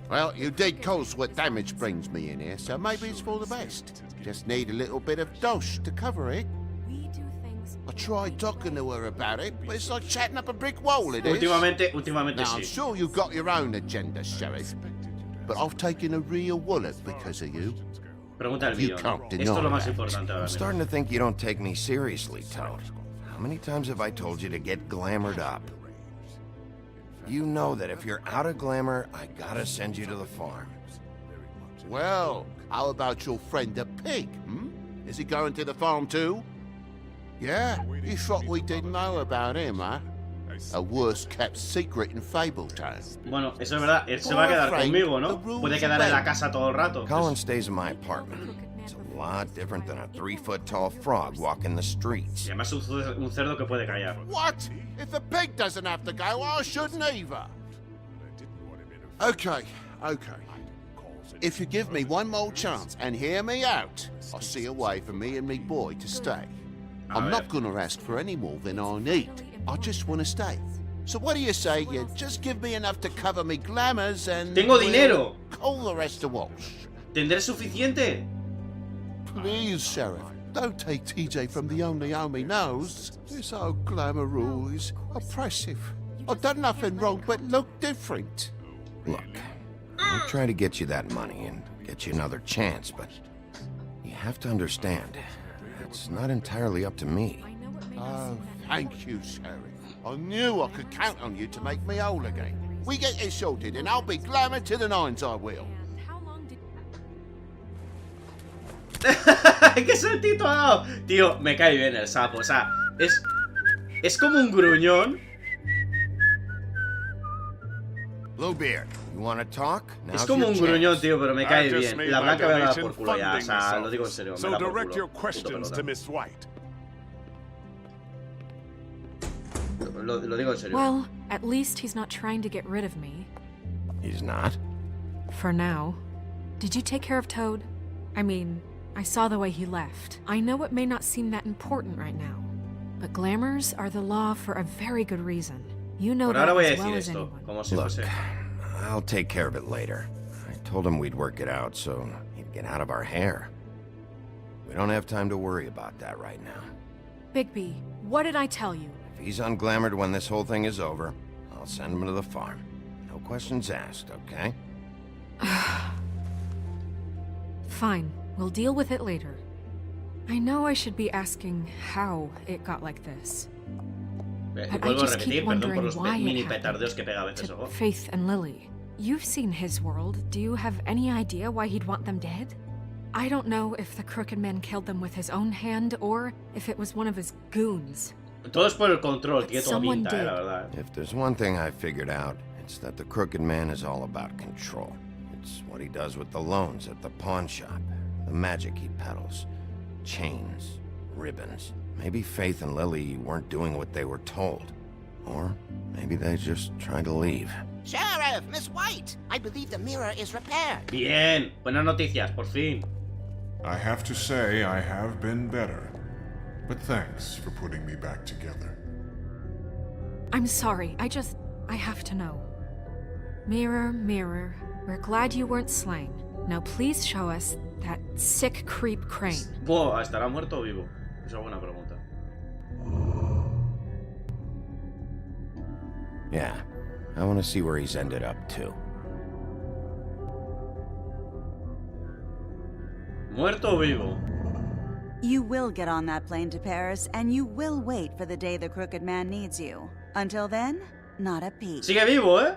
Well, you did cause what damage brings me in here, so maybe it's for the best. Just need a little bit of dosh to cover it. I tried talking to her about it, but it's like chatting up a brick wall, it is. Últimamente Now, sí. I'm sure you've got your own agenda, Sheriff, but I've taken a real wallet because of you. Pregunta el You mío. can't deny Esto es lo más that. importante ahora I'm mismo. starting to think you don't take me seriously, Toad. How many times have I told you to get glamored up? You know that if you're out of glamour, I gotta send you to the farm. Well, how about your friend the pig, hmm? Is he going to the farm too? Yeah, you thought we didn't know about him, huh? A worse-kept secret in Fabletown. Bueno, eso es verdad. Él se va a quedar conmigo, ¿no? Puede quedar en la casa todo el rato. Colin stays in my apartment. It's a lot different than a 3-foot-tall frog walking the streets. Y además un cerdo que puede callar. What? If the pig doesn't have to go, I shouldn't either. Okay. If you give me one more chance and hear me out, I'll see a way for me and me boy to stay. I'm not gonna ask for any more than I need. I just want to stay. So what do you say you just give me enough to cover me glamours and... Tengo dinero. Call the rest a wash. ¿Tendré suficiente? Please, Sheriff, don't take TJ from the only home he knows. This old glamour rule is oppressive. I've done nothing wrong but look different. Look, I'll try to get you that money and get you another chance, but you have to understand, it's not entirely up to me. Oh, thank you, Sheriff. I knew I could count on you to make me whole again. We get it sorted and I'll be glamour to the nines, I will. ¡Qué saltito ha dado! Tío, me cae bien el sapo. O sea, es como un gruñón. Bluebeard, you want to talk? Es como un gruñón, tío, pero me cae bien. La blanca me va a dar por culo ya. O sea, lo digo en serio. Me da por culo. Lo digo en serio. Well, at least he's not trying to get rid of me. He's not? For now. Did you take care of Toad? I mean, I saw the way he left. I know it may not seem that important right now, but glamours are the law for a very good reason. You know that as well as anyone. Look, I'll take care of it later. I told him we'd work it out so he'd get out of our hair. We don't have time to worry about that right now. Bigby, what did I tell you? If he's unglamored when this whole thing is over, I'll send him to the farm. No questions asked, okay? Fine, we'll deal with it later. I know I should be asking how it got like this. But I just keep wondering why it happened to Faith and Lily. You've seen his world. Do you have any idea why he'd want them dead? I don't know if the Crooked Man killed them with his own hand or if it was one of his goons. Todo es por el control, tiene toda pinta, la verdad. If there's one thing I've figured out, it's that the Crooked Man is all about control. It's what he does with the loans at the pawn shop, the magic he peddles, chains, ribbons. Maybe Faith and Lily weren't doing what they were told. Or maybe they just tried to leave. Sheriff, Miss White, I believe the mirror is repaired. Bien, buenas noticias, por fin. I have to say I have been better. But thanks for putting me back together. I'm sorry, I have to know. Mirror, mirror, we're glad you weren't slain. Now please show us that sick creep Crane. Buah, ¿estará muerto o vivo? Esa es buena pregunta. Yeah, I want to see where he's ended up too. ¿Muerto o vivo? You will get on that plane to Paris, and you will wait for the day the Crooked Man needs you. Until then, not a peep. Sigue vivo, ¿eh?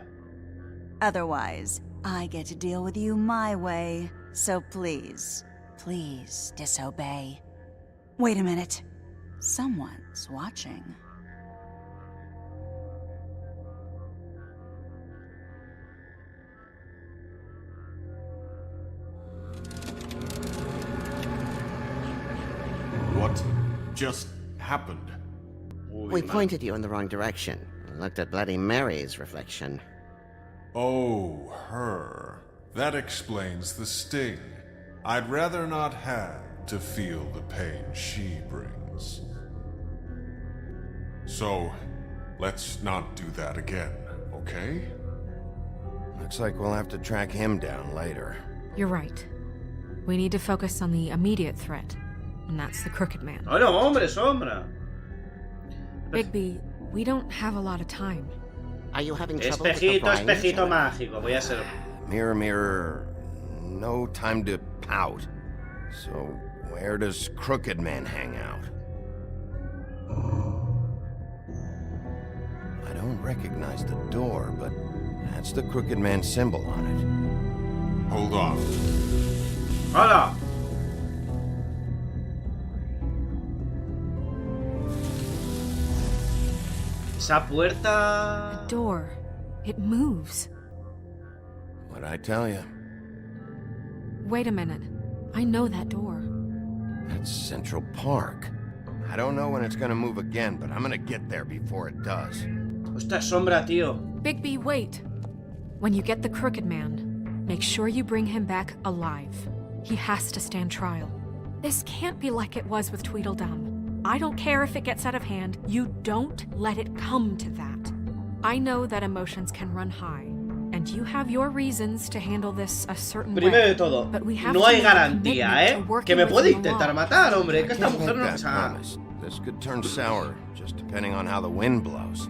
Otherwise, I get to deal with you my way. So please, please disobey. Wait a minute. Someone's watching. What just happened? We pointed you in the wrong direction. Looked at Bloody Mary's reflection. Oh, her. That explains the sting. I'd rather not have to feel the pain she brings. So, let's not do that again, okay? Looks like we'll have to track him down later. You're right. We need to focus on the immediate threat, and that's the Crooked Man. Oh no, hombre, sombra. Bigby, we don't have a lot of time. Are you having trouble Espejito, with the espejito mágico. Voy a hacer. Mirror, mirror, no time to pout. So, where does Crooked Man hang out? I don't recognize the door, but that's the Crooked Man symbol on it. Hold on. ¡Hola! Esa puerta... The door. It moves. What'd I tell you? Wait a minute. I know that door. That's Central Park. I don't know when it's gonna move again, but I'm gonna get there before it does. Esta sombra, tío. Bigby, wait. When you get the Crooked Man, make sure you bring him back alive. He has to stand trial. This can't be like it was with Tweedledum. I don't care if it gets out of hand. You don't let it come to that. I know that emotions can run high, and you have your reasons to handle this a certain way. Primero de todo, but we have no to hay make a garantía, commitment to working que me with puede the intentar law. matar, hombre. Que esta Can't mujer make no... that promise. This could turn sour, just depending on how the wind blows.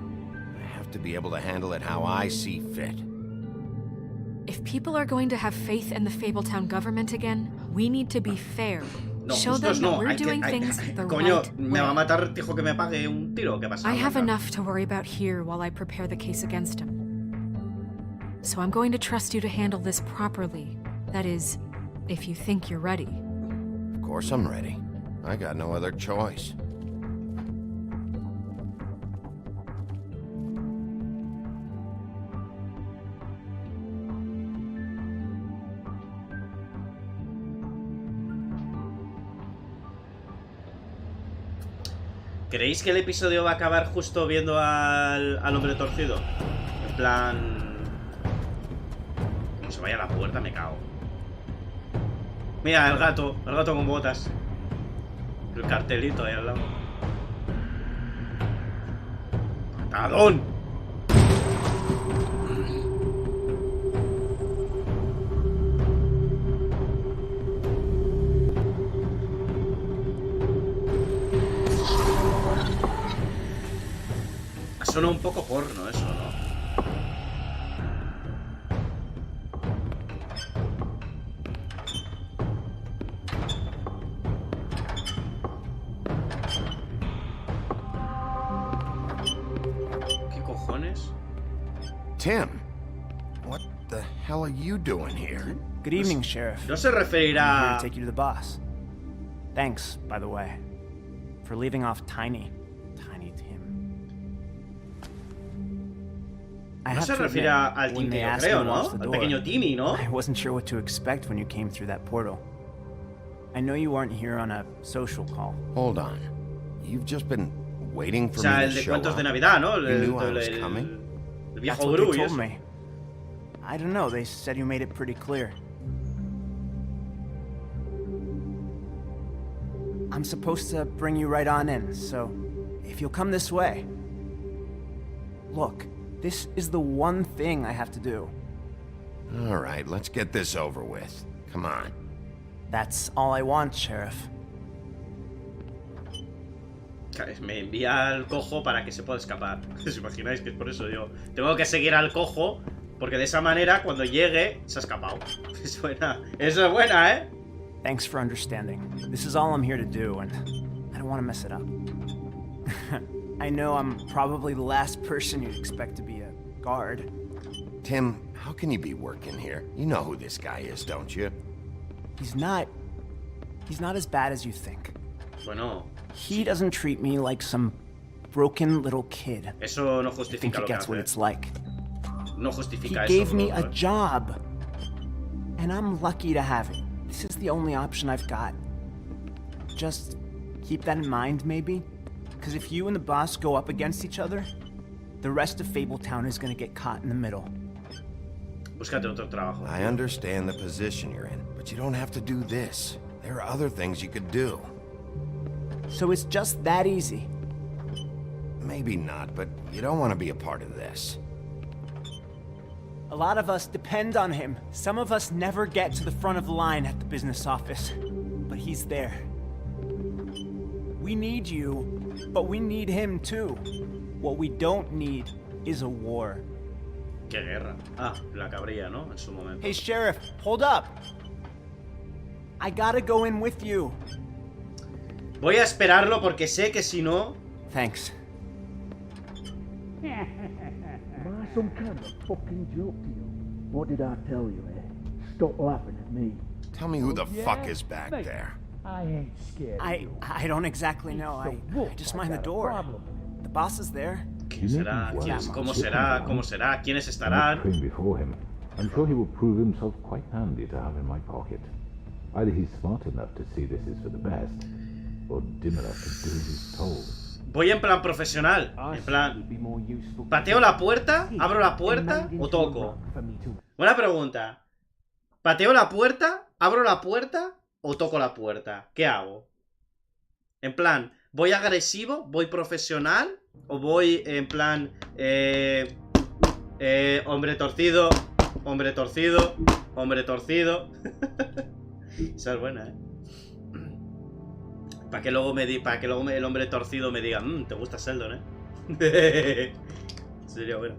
I have to be able to handle it how I see fit. If people are going to have faith in the Fabletown government again, we need to be fair. No, Show justos them that no. we're Hay doing que, things the coño, right me va a way. matar, dijo que me pague un tiro. ¿Qué pasa? I have enough to worry about here while I prepare the case against him. So I'm going to trust you to handle this properly. That is, if you think you're ready. Of course I'm ready. I got no other choice. ¿Creéis que el episodio va a acabar justo viendo al hombre torcido? En plan... Como se vaya a la puerta, me cago. Mira, el gato con botas. El cartelito ahí al lado. ¡Patadón! Suena un poco porno eso, ¿no? ¿Qué cojones? Tim, what the hell are you doing here? Good evening, Sheriff. No se referirá... I'm here to take you to the boss. Thanks, by the way, for leaving off Tiny Tim. No se refiere al Tim que yo creo, ¿no? Al pequeño Timmy, ¿no? I wasn't sure what to expect when you came through that portal. I know you weren't here on a social call. Hold on. You've just been waiting for O sea, me el to de show cuentos up. de Navidad, ¿no? You knew I was coming? El That's viejo what gurú they y told eso. me. I don't know, they said you made it pretty clear. I'm supposed to bring you right on in, so if you'll come this way. Look, this is the one thing I have to do. All right, let's get this over with. Come on. That's all I want, Sheriff. Me envía al cojo para que se pueda escapar. ¿Os imagináis que es por eso yo tengo que seguir al cojo? Porque de esa manera, cuando llegue, se ha escapado. Eso es buena, ¿eh? Thanks for understanding. This is all I'm here to do, and I don't want to mess it up. I know I'm probably the last person you'd expect to be a guard. Tim, how can you be working here? You know who this guy is, don't you? He's not as bad as you think. Bueno. He doesn't treat me like some broken little kid. Eso no I justifica think lo he que gets what hace. it's like. No justifica He eso. gave me bro, a job. And I'm lucky to have it. This is the only option I've got. Just keep that in mind, maybe? Because if you and the boss go up against each other, the rest of Fabletown is gonna get caught in the middle. Búscate otro trabajo. I understand the position you're in, but you don't have to do this. There are other things you could do. So it's just that easy? Maybe not, but you don't want to be a part of this. A lot of us depend on him. Some of us never get to the front of the line at the business office. But he's there. We need you, but we need him too. What we don't need is a war. ¿Qué guerra? Ah, la cabría, ¿no? En su momento. Hey, Sheriff, hold up. I gotta go in with you. Voy a esperarlo porque sé que si no... Thanks. Am I some kind of fucking joke to you? What did I tell you, eh? Stop laughing at me. Tell me who the fuck is back there. I ain't scared of you. I don't exactly know. I just mind the door. The boss is there. ¿Quién será? ¿Cómo será? ¿Cómo será? ¿Quiénes estarán? Before him. I'm sure he will prove himself quite handy to have in my pocket. Either he's smart enough to see this is for the best, or dim enough to do as he's told. Voy en plan profesional. En plan... ¿Pateo la puerta? ¿Abro la puerta? ¿O toco? Buena pregunta. ¿Pateo la puerta? ¿Abro la puerta? ¿O toco la puerta? ¿Qué hago? En plan, ¿voy agresivo? ¿Voy profesional? ¿O voy en plan... hombre torcido, hombre torcido, hombre torcido? Esa es buena, ¿eh? Para que luego el hombre torcido me diga, te gusta Sheldon, ¿eh? Sería bueno.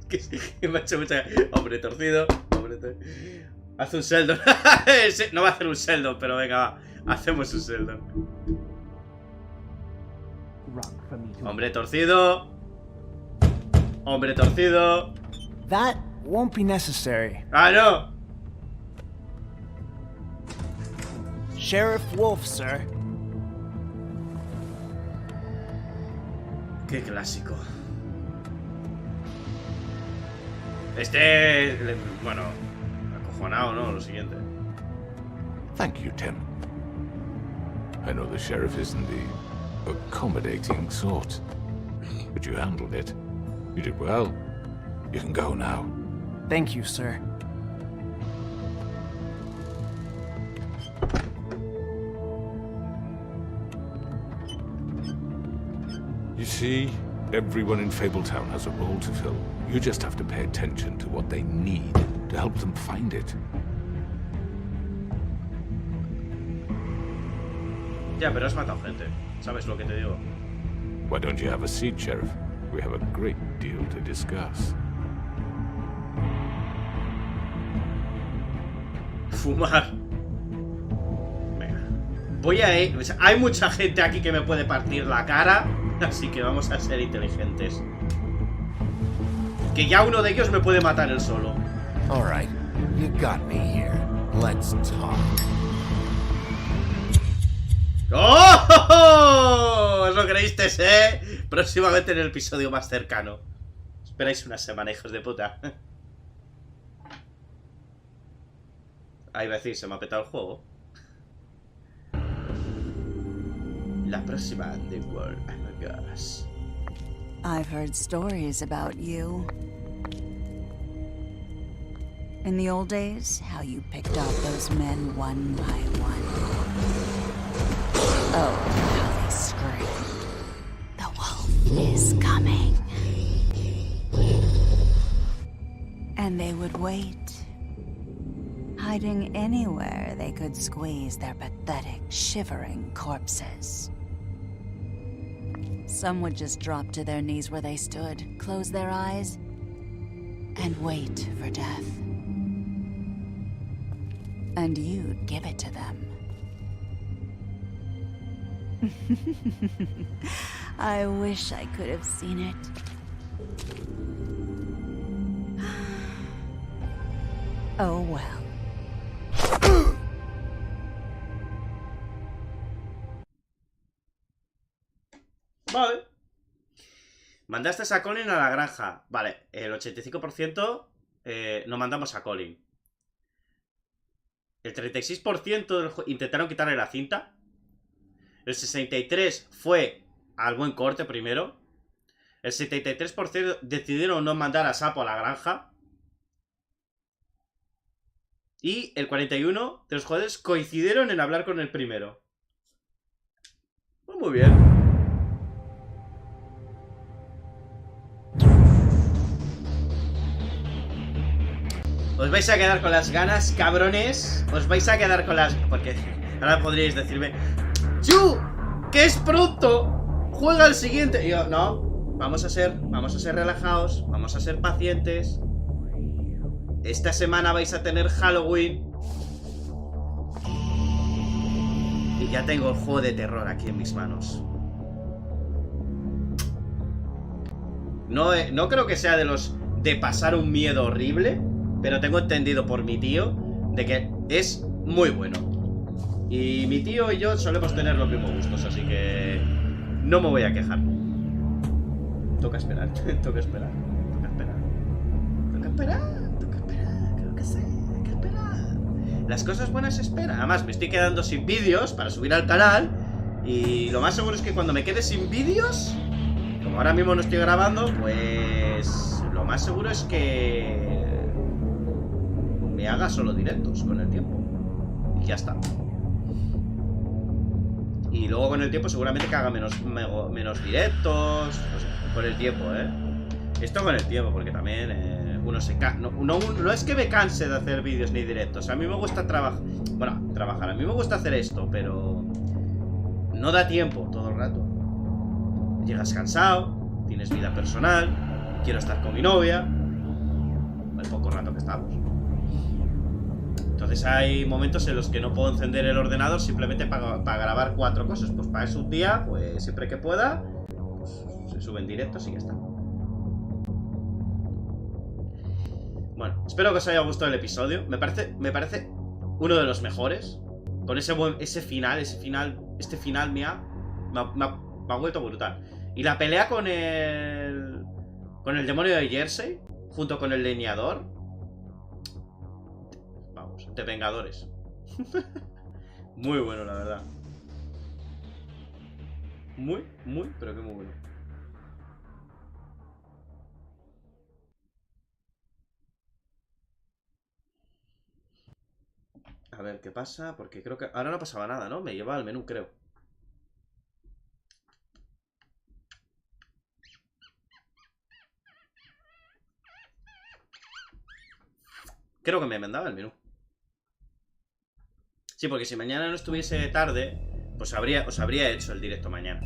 Que me ha hecho mucha... Hombre torcido, hombre torcido. Haz un Sheldon. No va a hacer un Sheldon, pero venga, va. Hacemos un Sheldon. Hombre torcido. Hombre torcido. That won't be necessary. Ah, no. Sheriff Wolf, sir. Qué clásico. Bueno, acojonado, ¿no? Lo siguiente. Thank you, Tim. I know the sheriff isn't the accommodating sort, but you handled it. You did well. You can go now. Thank you, sir. You see, everyone in Fabletown has a role to fill. You just have to pay attention to what they need to help them find it. Ya, pero has matado gente. ¿Sabes lo que te digo? Why don't you have a seat, Sheriff? We have a great deal to discuss. Fumar. Venga. Voy a ir... Hay mucha gente aquí que me puede partir la cara, así que vamos a ser inteligentes. Que ya uno de ellos me puede matar él solo. All right, you got me here. Let's talk. ¡Oh! ¿Os lo creísteis, eh? Próximamente en el episodio más cercano. Esperáis una semana, hijos de puta. Ahí va a decir, se me ha petado el juego. La próxima The World Among Us. I've heard stories about you. In the old days, how you picked off those men one by one. Oh, how they screamed. The wolf is coming. And they would wait, hiding anywhere they could squeeze their pathetic, shivering corpses. Some would just drop to their knees where they stood, close their eyes, and wait for death. And you'd give it to them. I wish I could have seen it. Oh well. Vale. Mandaste a Colin a la granja. Vale, el 85% no mandamos a Colin. El 36% intentaron quitarle la cinta. El 63% fue al buen corte primero. El 73% decidieron no mandar a Sapo a la granja. Y el 41% de los jugadores coincidieron en hablar con el primero. Pues muy bien. Os vais a quedar con las ganas, cabrones. Os vais a quedar con las... Porque ahora podríais decirme: ¡Chu! ¡Que es pronto! ¡Juega el siguiente! Y yo, no. Vamos a ser relajados. Vamos a ser pacientes. Esta semana vais a tener Halloween. Y ya tengo el juego de terror aquí en mis manos. No creo que sea de los de pasar un miedo horrible, pero tengo entendido por mi tío de que es muy bueno. Y mi tío y yo solemos tener los mismos gustos, así que no me voy a quejar. Toca esperar, toca esperar, toca esperar. Toca esperar, toca esperar, creo que sí, hay que esperar. Las cosas buenas se esperan. Además, me estoy quedando sin vídeos para subir al canal. Y lo más seguro es que cuando me quede sin vídeos, como ahora mismo no estoy grabando, pues lo más seguro es que me haga solo directos con el tiempo. Y ya está. Y luego con el tiempo seguramente que haga menos directos. No sé, con el tiempo, Esto con el tiempo, porque también uno se cansa. No es que me canse de hacer vídeos ni directos. A mí me gusta trabajar. Bueno, trabajar. A mí me gusta hacer esto, pero no da tiempo todo el rato. Llegas cansado, tienes vida personal, quiero estar con mi novia. El poco rato que estamos. Entonces hay momentos en los que no puedo encender el ordenador simplemente para grabar 4 cosas. Pues para eso un día, pues siempre que pueda, pues, se suben directos y ya está. Bueno, espero que os haya gustado el episodio. Me parece uno de los mejores. Con ese final, este final me ha vuelto brutal. Y la pelea con el demonio de Jersey, junto con el leñador. Vamos, de Vengadores. Muy bueno, la verdad. Muy, pero que muy bueno. A ver qué pasa, porque creo que ahora no pasaba nada, ¿no? Me lleva al menú, creo. Creo que me mandaba el menú. Sí, porque si mañana no estuviese tarde, pues os habría hecho el directo mañana.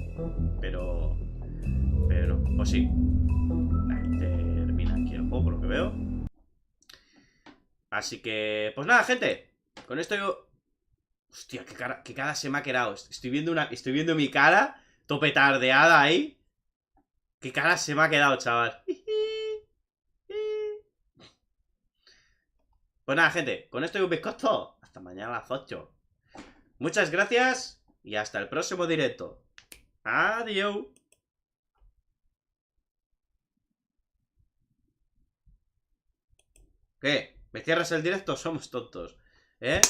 Pero no, pues sí. Termina aquí el juego, por lo que veo. Así que, pues nada, gente. Con esto yo... Hostia, qué cara se me ha quedado. Estoy viendo mi cara tope tardeada ahí. Qué cara se me ha quedado, chaval. Pues nada, gente, con esto y un bizcocho. Hasta mañana a las 8. Muchas gracias y hasta el próximo directo. Adiós. ¿Qué? ¿Me cierras el directo? Somos tontos, ¿eh?